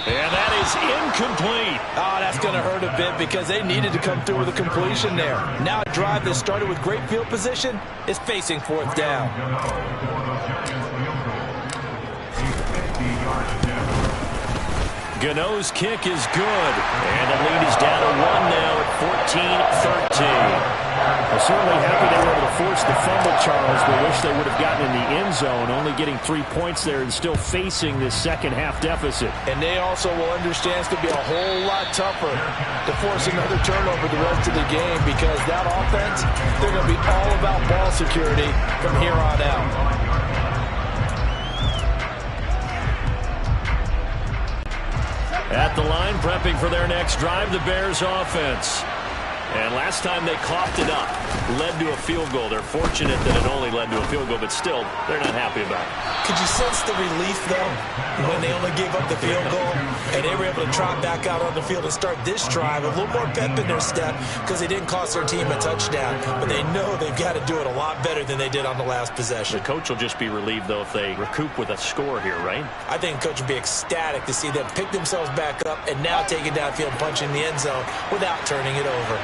And that is incomplete. Oh, that's going to hurt a bit because they needed to come through with a completion there. Now a drive that started with great field position is facing fourth down. Gano's kick is good. And the lead is down to 1 now at 14-13. Well, certainly happy they were able to force the fumble, Charles, but wish they would have gotten in the end zone, only getting 3 points there and still facing this second half deficit. And they also will understand it's going to be a whole lot tougher to force another turnover the rest of the game because that offense, they're going to be all about ball security from here on out. At the line, prepping for their next drive, the Bears offense. And last time they coughed it up, led to a field goal. They're fortunate that it only led to a field goal, but still, they're not happy about it. Could you sense the relief, though, when they only gave up the field goal and they were able to trot back out on the field and start this drive, a little more pep in their step because they didn't cost their team a touchdown, but they know they've got to do it a lot better than they did on the last possession. The coach will just be relieved, though, if they recoup with a score here, right? I think the coach will be ecstatic to see them pick themselves back up and now take it downfield and punch in the end zone without turning it over.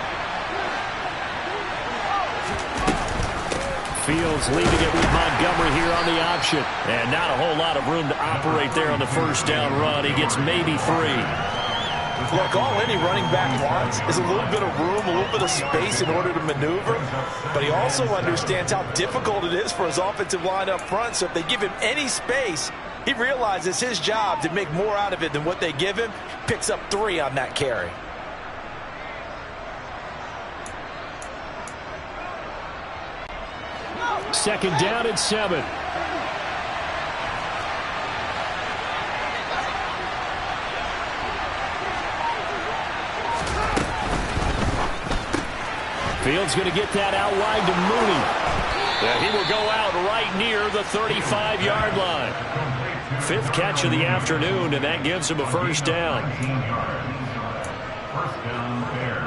Fields leaving it with Montgomery here on the option. And not a whole lot of room to operate there on the first down run. He gets maybe 3. Look, all any running back wants is a little bit of room, a little bit of space in order to maneuver. But he also understands how difficult it is for his offensive line up front. So if they give him any space, he realizes it's his job to make more out of it than what they give him. Picks up 3 on that carry. Second down at 7. Fields going to get that out wide to Mooney. And he will go out right near the 35-yard line. 5th catch of the afternoon, and that gives him a first down. First down there.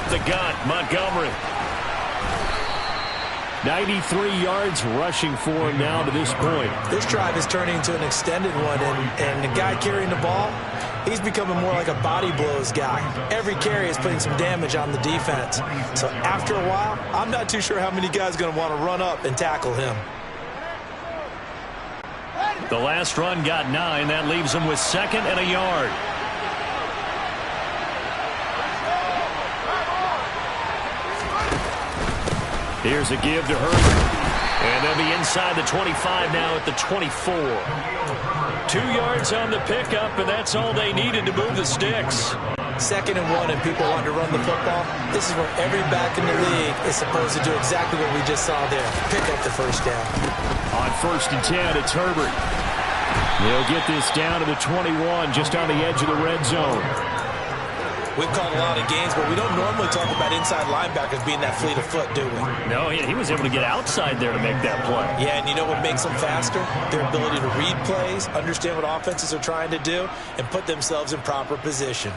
The gun, Montgomery. 93 yards rushing for him now to this point. This drive is turning into an extended one, and the guy carrying the ball, he's becoming more like a body blows guy. Every carry is putting some damage on the defense. So after a while, I'm not too sure how many guys are going to want to run up and tackle him. The last run got 9. That leaves him with 2nd and a yard. Here's a give to Herbert. And they'll be inside the 25 now at the 24. 2 yards on the pickup, and that's all they needed to move the sticks. 2nd and 1, and people want to run the football. This is where every back in the league is supposed to do exactly what we just saw there. Pick up the first down. On 1st and 10, it's Herbert. They'll get this down to the 21, just on the edge of the red zone. We've called a lot of games, but we don't normally talk about inside linebackers being that fleet of foot, do we? No, he was able to get outside there to make that play. Yeah, and you know what makes them faster? Their ability to read plays, understand what offenses are trying to do, and put themselves in proper position.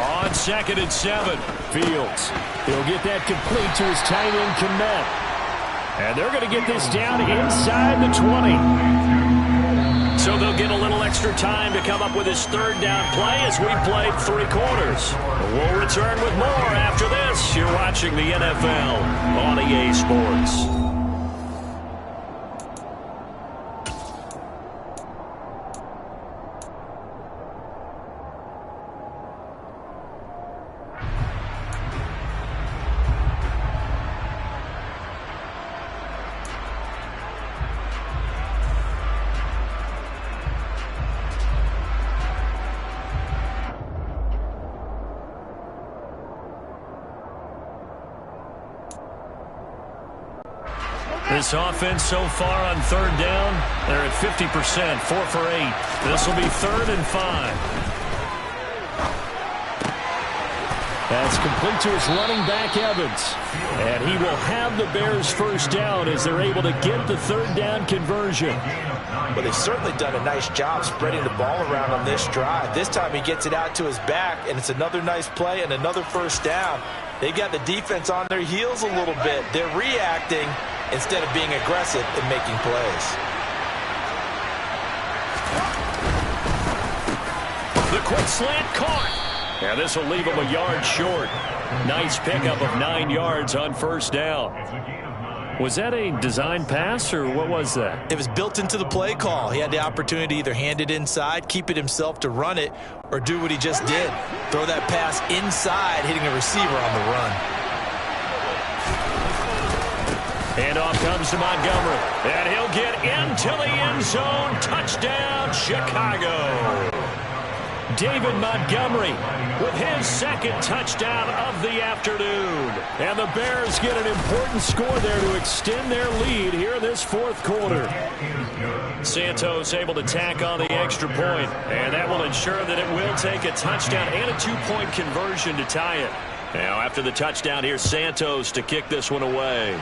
On 2nd and 7, Fields. He'll get that complete to his tight end, Kmet. And they're going to get this down inside the 20. So they'll get a little extra time to come up with his third down play as we played 3 quarters. We'll return with more after this. You're watching the NFL on EA Sports. This offense so far on third down, they're at 50%, 4 for 8. This will be 3rd and 5. That's complete to his running back, Evans. And he will have the Bears first down as they're able to get the third down conversion. Well, they've certainly done a nice job spreading the ball around on this drive. This time he gets it out to his back, and it's another nice play and another first down. They've got the defense on their heels a little bit. They're reacting instead of being aggressive and making plays. The quick slant caught. Yeah, this will leave him a yard short. Nice pickup of 9 yards on first down. Was that a design pass, or what was that? It was built into the play call. He had the opportunity to either hand it inside, keep it himself to run it, or do what he just did. Throw that pass inside, hitting a receiver on the run. And off comes to Montgomery. And he'll get into the end zone. Touchdown, Chicago. David Montgomery with his 2nd touchdown of the afternoon. And the Bears get an important score there to extend their lead here in this 4th quarter. Santos able to tack on the extra point, and that will ensure that it will take a touchdown and a 2-point conversion to tie it. Now after the touchdown, here's Santos to kick this one away.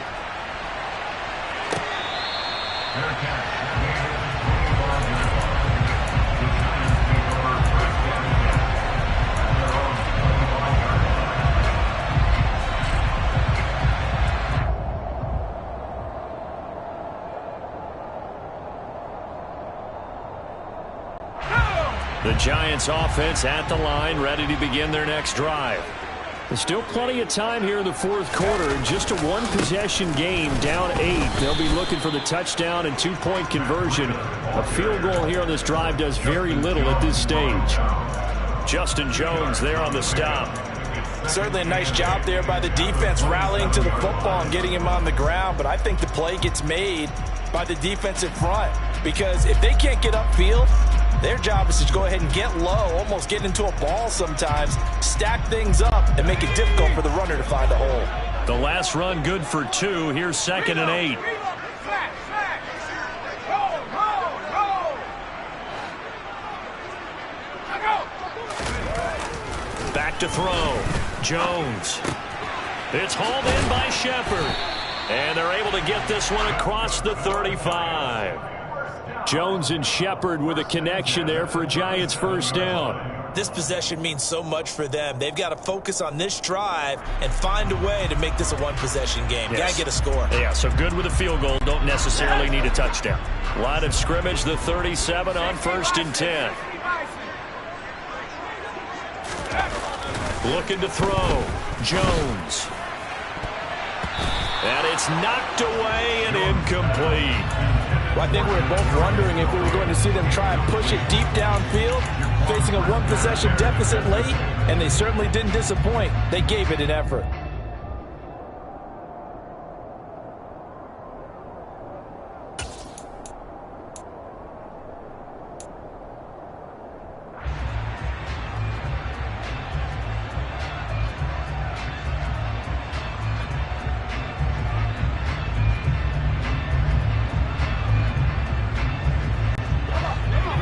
The Giants offense at the line, ready to begin their next drive. There's still plenty of time here in the 4th quarter. Just a 1-possession game, down 8. They'll be looking for the touchdown and 2-point conversion. A field goal here on this drive does very little at this stage. Justin Jones there on the stop. Certainly a nice job there by the defense, rallying to the football and getting him on the ground. But I think the play gets made by the defensive front, because if they can't get upfield, their job is to go ahead and get low, almost get into a ball sometimes, stack things up, and make it difficult for the runner to find a hole. The last run good for 2. Here's 2nd and 8. Back to throw. Jones. It's hauled in by Shepard. And they're able to get this one across the 35. Jones and Shepard with a connection there for a Giants first down. This possession means so much for them. They've got to focus on this drive and find a way to make this a 1-possession game. Yes. Got to get a score. Yeah, so good with a field goal. Don't necessarily need a touchdown. Line of scrimmage, the 37 on 1st and 10. Looking to throw. Jones. And it's knocked away and incomplete. Well, I think we were both wondering if we were going to see them try and push it deep downfield, facing a 1-possession deficit late, and they certainly didn't disappoint. They gave it an effort.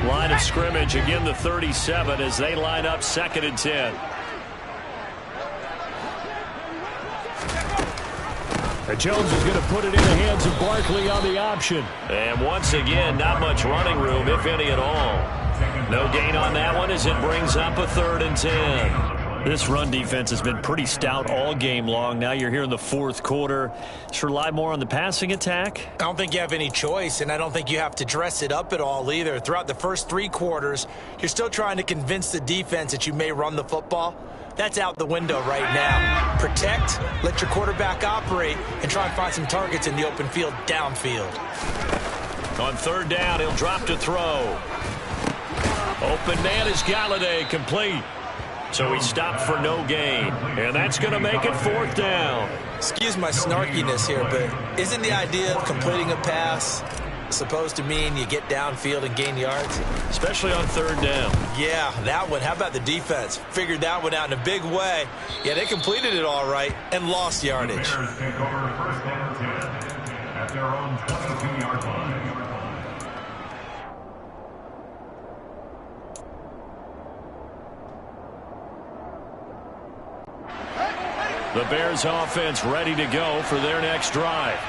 Line of scrimmage, again the 37 as they line up 2nd and 10. And Jones is going to put it in the hands of Barkley on the option. And once again, not much running room, if any at all. No gain on that one as it brings up a 3rd and 10. This run defense has been pretty stout all game long. Now you're here in the fourth quarter. Just rely more on the passing attack? I don't think you have any choice, and I don't think you have to dress it up at all either. Throughout the first 3 quarters, you're still trying to convince the defense that you may run the football. That's out the window right now. Protect, let your quarterback operate, and try and find some targets in the open field downfield. On third down, he'll drop to throw. Open man is Galladay, complete. So he stopped for no gain, and that's going to make it fourth down. Excuse my snarkiness here, but isn't the idea of completing a pass supposed to mean you get downfield and gain yards? Especially on third down. Yeah, that one. How about the defense? Figured that one out in a big way. Yeah, they completed it all right and lost yardage. The Bears take over first and 10 at their own 22-yard line. The Bears offense ready to go for their next drive.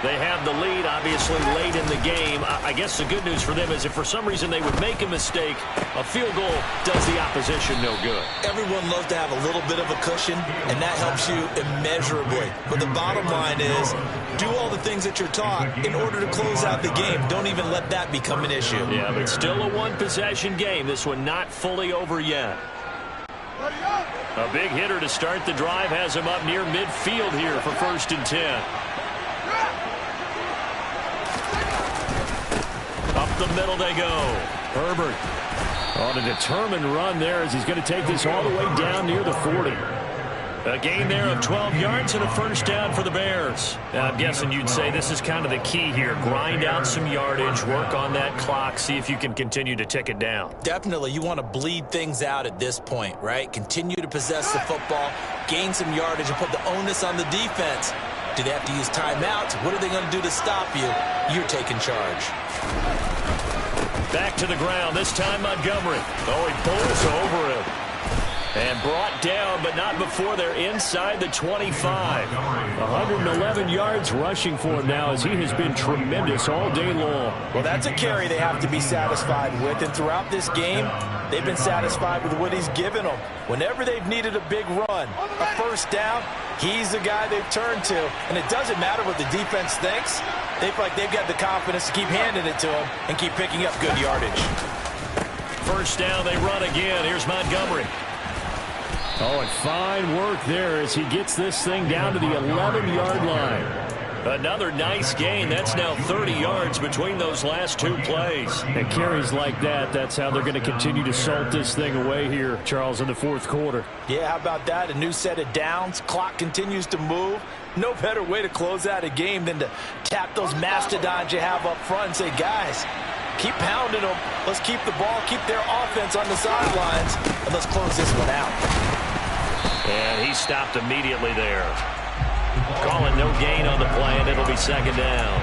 They have the lead, obviously, late in the game. I guess the good news for them is if for some reason they would make a mistake, a field goal does the opposition no good. Everyone loves to have a little bit of a cushion, and that helps you immeasurably. But the bottom line is, do all the things that you're taught in order to close out the game. Don't even let that become an issue. Yeah, but still a one-possession game. This one not fully over yet. A big hitter to start the drive has him up near midfield here for first and 10. Up the middle they go. Herbert on a determined run there as he's going to take this all the way down near the 40. A gain there of 12 yards and a first down for the Bears. Now, I'm guessing you'd say this is kind of the key here. Grind out some yardage, work on that clock, see if you can continue to tick it down. Definitely. You want to bleed things out at this point, right? Continue to possess the football, gain some yardage, and put the onus on the defense. Do they have to use timeouts? What are they going to do to stop you? You're taking charge. Back to the ground, this time Montgomery. Oh, he pulls over him. And brought down, but not before they're inside the 25. 111 yards rushing for him now as he has been tremendous all day long. Well, that's a carry they have to be satisfied with. And throughout this game, they've been satisfied with what he's given them. Whenever they've needed a big run, a first down, he's the guy they've turned to. And it doesn't matter what the defense thinks. They feel like they've got the confidence to keep handing it to him and keep picking up good yardage. First down, they run again. Here's Montgomery. Oh, and fine work there as he gets this thing down to the 11-yard line. Another nice gain. That's now 30 yards between those last 2 plays. And carries like that, that's how they're going to continue to salt this thing away here, Charles, in the fourth quarter. Yeah, how about that? A new set of downs. Clock continues to move. No better way to close out a game than to tap those mastodons you have up front and say, guys, keep pounding them. Let's keep the ball, keep their offense on the sidelines, and let's close this one out. And he stopped immediately there. Calling no gain on the play, and it'll be second down.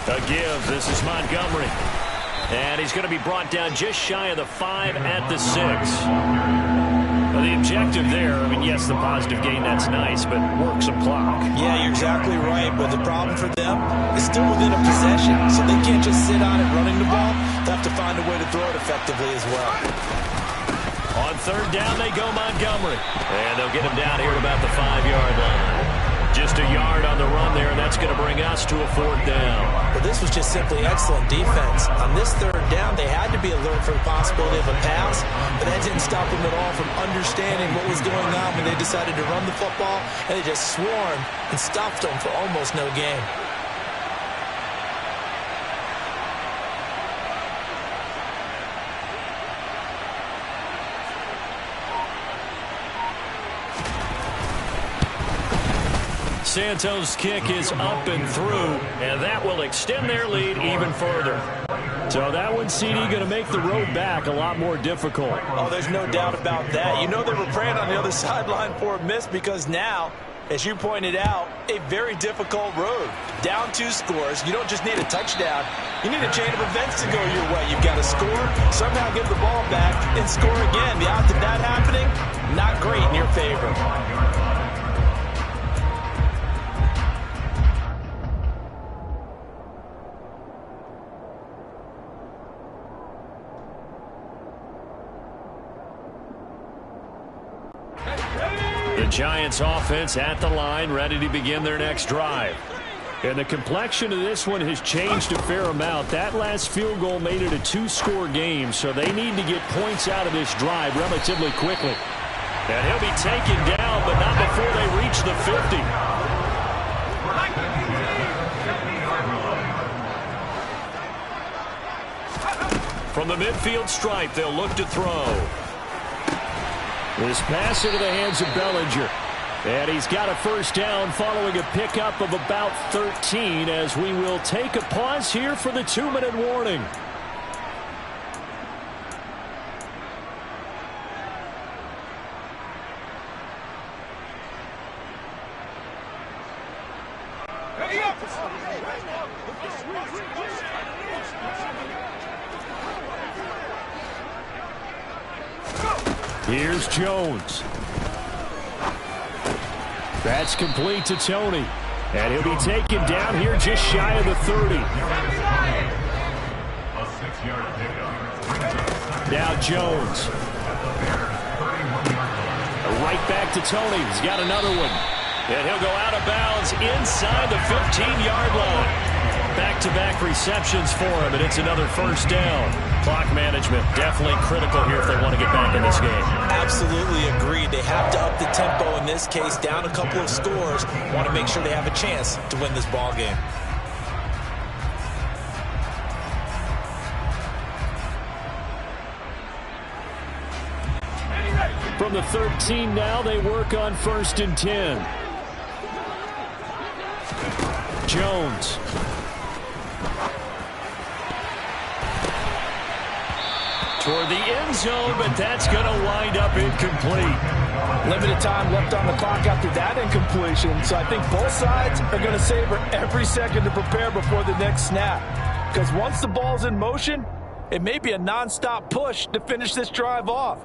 A give. This is Montgomery. And he's going to be brought down just shy of the 5 at the 6. The objective there, I mean, yes, the positive gain, that's nice, but work some clock. Yeah, you're exactly right, but the problem for them is still within a possession, so they can't just sit on it running the ball. They'll have to find a way to throw it effectively as well. On third down, they go Montgomery. And they'll get him down here at about the 5-yard line. Just a yard on the run there, and that's going to bring us to a fourth down. Well, this was just simply excellent defense. On this third down, they had to be alert for the possibility of a pass, but that didn't stop them at all from understanding what was going on when they decided to run the football, and they just swarmed and stopped them for almost no gain. Santos' kick is up and through, and that will extend their lead even further. So that one, CD, going to make the road back a lot more difficult. Oh, there's no doubt about that. You know they were praying on the other sideline for a miss because now As you pointed out, a very difficult road. Down 2 scores. You don't just need a touchdown. You need a chain of events to go your way. You've got to score, somehow give the ball back, and score again. The odds of that happening, not great in your favor. The Giants offense at the line, ready to begin their next drive. And the complexion of this one has changed a fair amount. That last field goal made it a 2-score game, so they need to get points out of this drive relatively quickly. And he'll be taken down, but not before they reach the 50. From the midfield stripe, they'll look to throw. This pass into the hands of Bellinger. And he's got a first down following a pickup of about 13 as we will take a pause here for the 2-minute warning. Here's Jones. That's complete to Tony. And he'll be taken down here just shy of the 30. Now Jones. Right back to Tony. He's got another one. And he'll go out of bounds inside the 15-yard line. Back-to-back receptions for him, and it's another first down. Clock management definitely critical here if they want to get back in this game. Absolutely agreed. They have to up the tempo in this case, down a couple of scores. Want to make sure they have a chance to win this ball game. From the 13 now, they work on 1st and 10. Jones. Toward the end zone, but that's going to wind up incomplete. Limited time left on the clock after that incompletion, so I think both sides are going to savor every second to prepare before the next snap. Because once the ball's in motion, it may be a nonstop push to finish this drive off.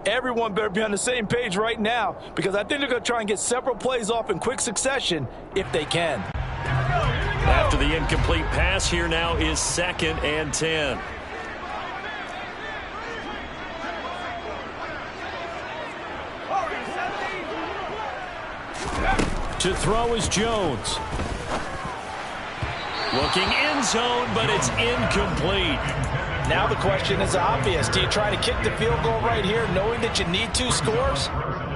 Everyone better be on the same page right now, because I think they're going to try and get several plays off in quick succession if they can. After the incomplete pass, here now is 2nd and 10. To throw is Jones. Looking end zone, but it's incomplete. Now the question is obvious. Do you try to kick the field goal right here knowing that you need 2 scores?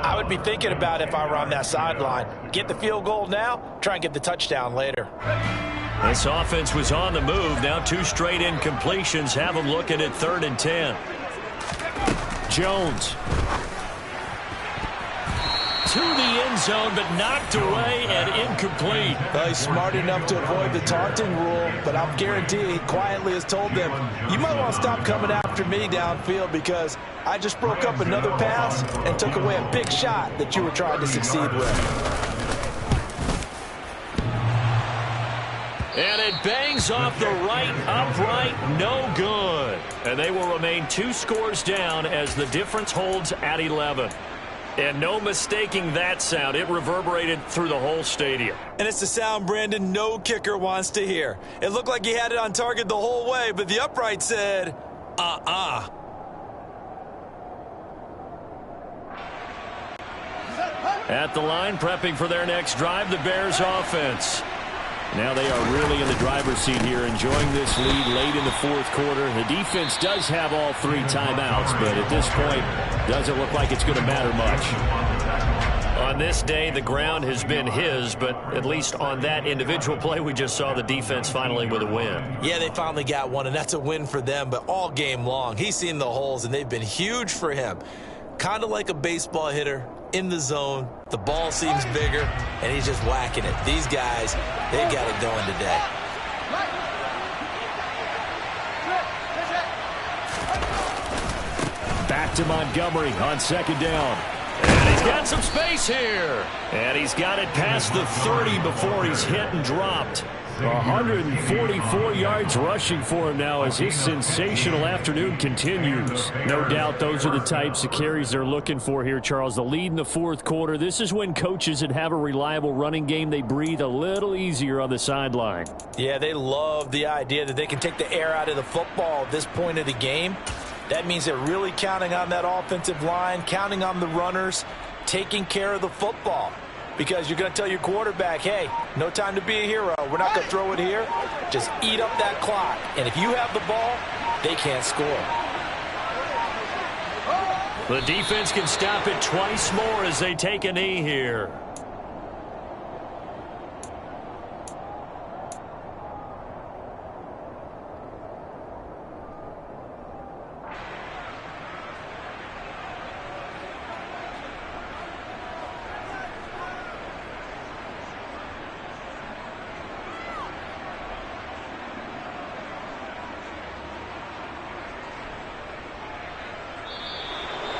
I would be thinking about it if I were on that sideline. Get the field goal now, try and get the touchdown later. This offense was on the move. Now 2 straight incompletions have them looking at 3rd and 10. Jones. To the end zone, but knocked away and incomplete. Well, he's smart enough to avoid the taunting rule, but I'm guaranteed he quietly has told them, you might want to stop coming after me downfield because I just broke up another pass and took away a big shot that you were trying to succeed with. And it bangs off the right upright, no good. And they will remain 2 scores down as the difference holds at 11. And no mistaking that sound. It reverberated through the whole stadium. And it's the sound, Brandon, no kicker wants to hear. It looked like he had it on target the whole way, but the upright said, At the line, prepping for their next drive, the Bears offense. Now they are really in the driver's seat here, enjoying this lead late in the 4th quarter. The defense does have all 3 timeouts, but at this point, doesn't look like it's going to matter much. On this day, the ground has been his, but at least on that individual play, we just saw the defense finally with a win. Yeah, they finally got one, and that's a win for them, but all game long, he's seen the holes, and they've been huge for him. Kind of like a baseball hitter in the zone. The ball seems bigger, and he's just whacking it. These guys, they've got it going today. Back to Montgomery on 2nd down. And he's got some space here. And he's got it past the 30 before he's hit and dropped. 144 yards rushing for him now as his sensational afternoon continues. No doubt those are the types of carries they're looking for here, Charles. The lead in the fourth quarter. This is when coaches that have a reliable running game, they breathe a little easier on the sideline. Yeah, they love the idea that they can take the air out of the football at this point of the game. That means they're really counting on that offensive line, counting on the runners, taking care of the football. Because you're going to tell your quarterback, hey, no time to be a hero. We're not going to throw it here. Just eat up that clock. And if you have the ball, they can't score. The defense can stop it twice more as they take a knee here.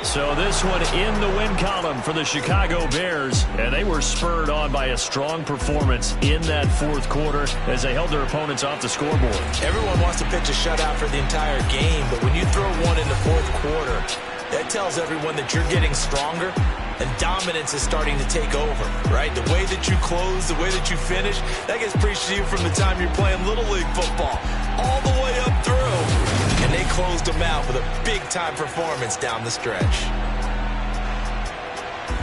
So this one in the win column for the Chicago Bears, and they were spurred on by a strong performance in that fourth quarter as they held their opponents off the scoreboard. Everyone wants to pitch a shutout for the entire game, but when you throw one in the fourth quarter, that tells everyone that you're getting stronger and dominance is starting to take over, right? The way that you close, the way that you finish, that gets preached to you from the time you're playing Little League football all the way up through. And they closed them out with a big-time performance down the stretch.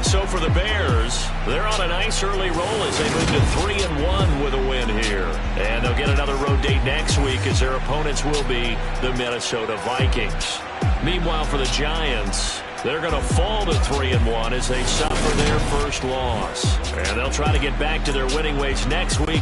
So for the Bears, they're on a nice early roll as they move to 3-1 with a win here. And they'll get another road date next week as their opponents will be the Minnesota Vikings. Meanwhile, for the Giants, they're going to fall to 3-1 as they suffer their first loss. And they'll try to get back to their winning ways next week.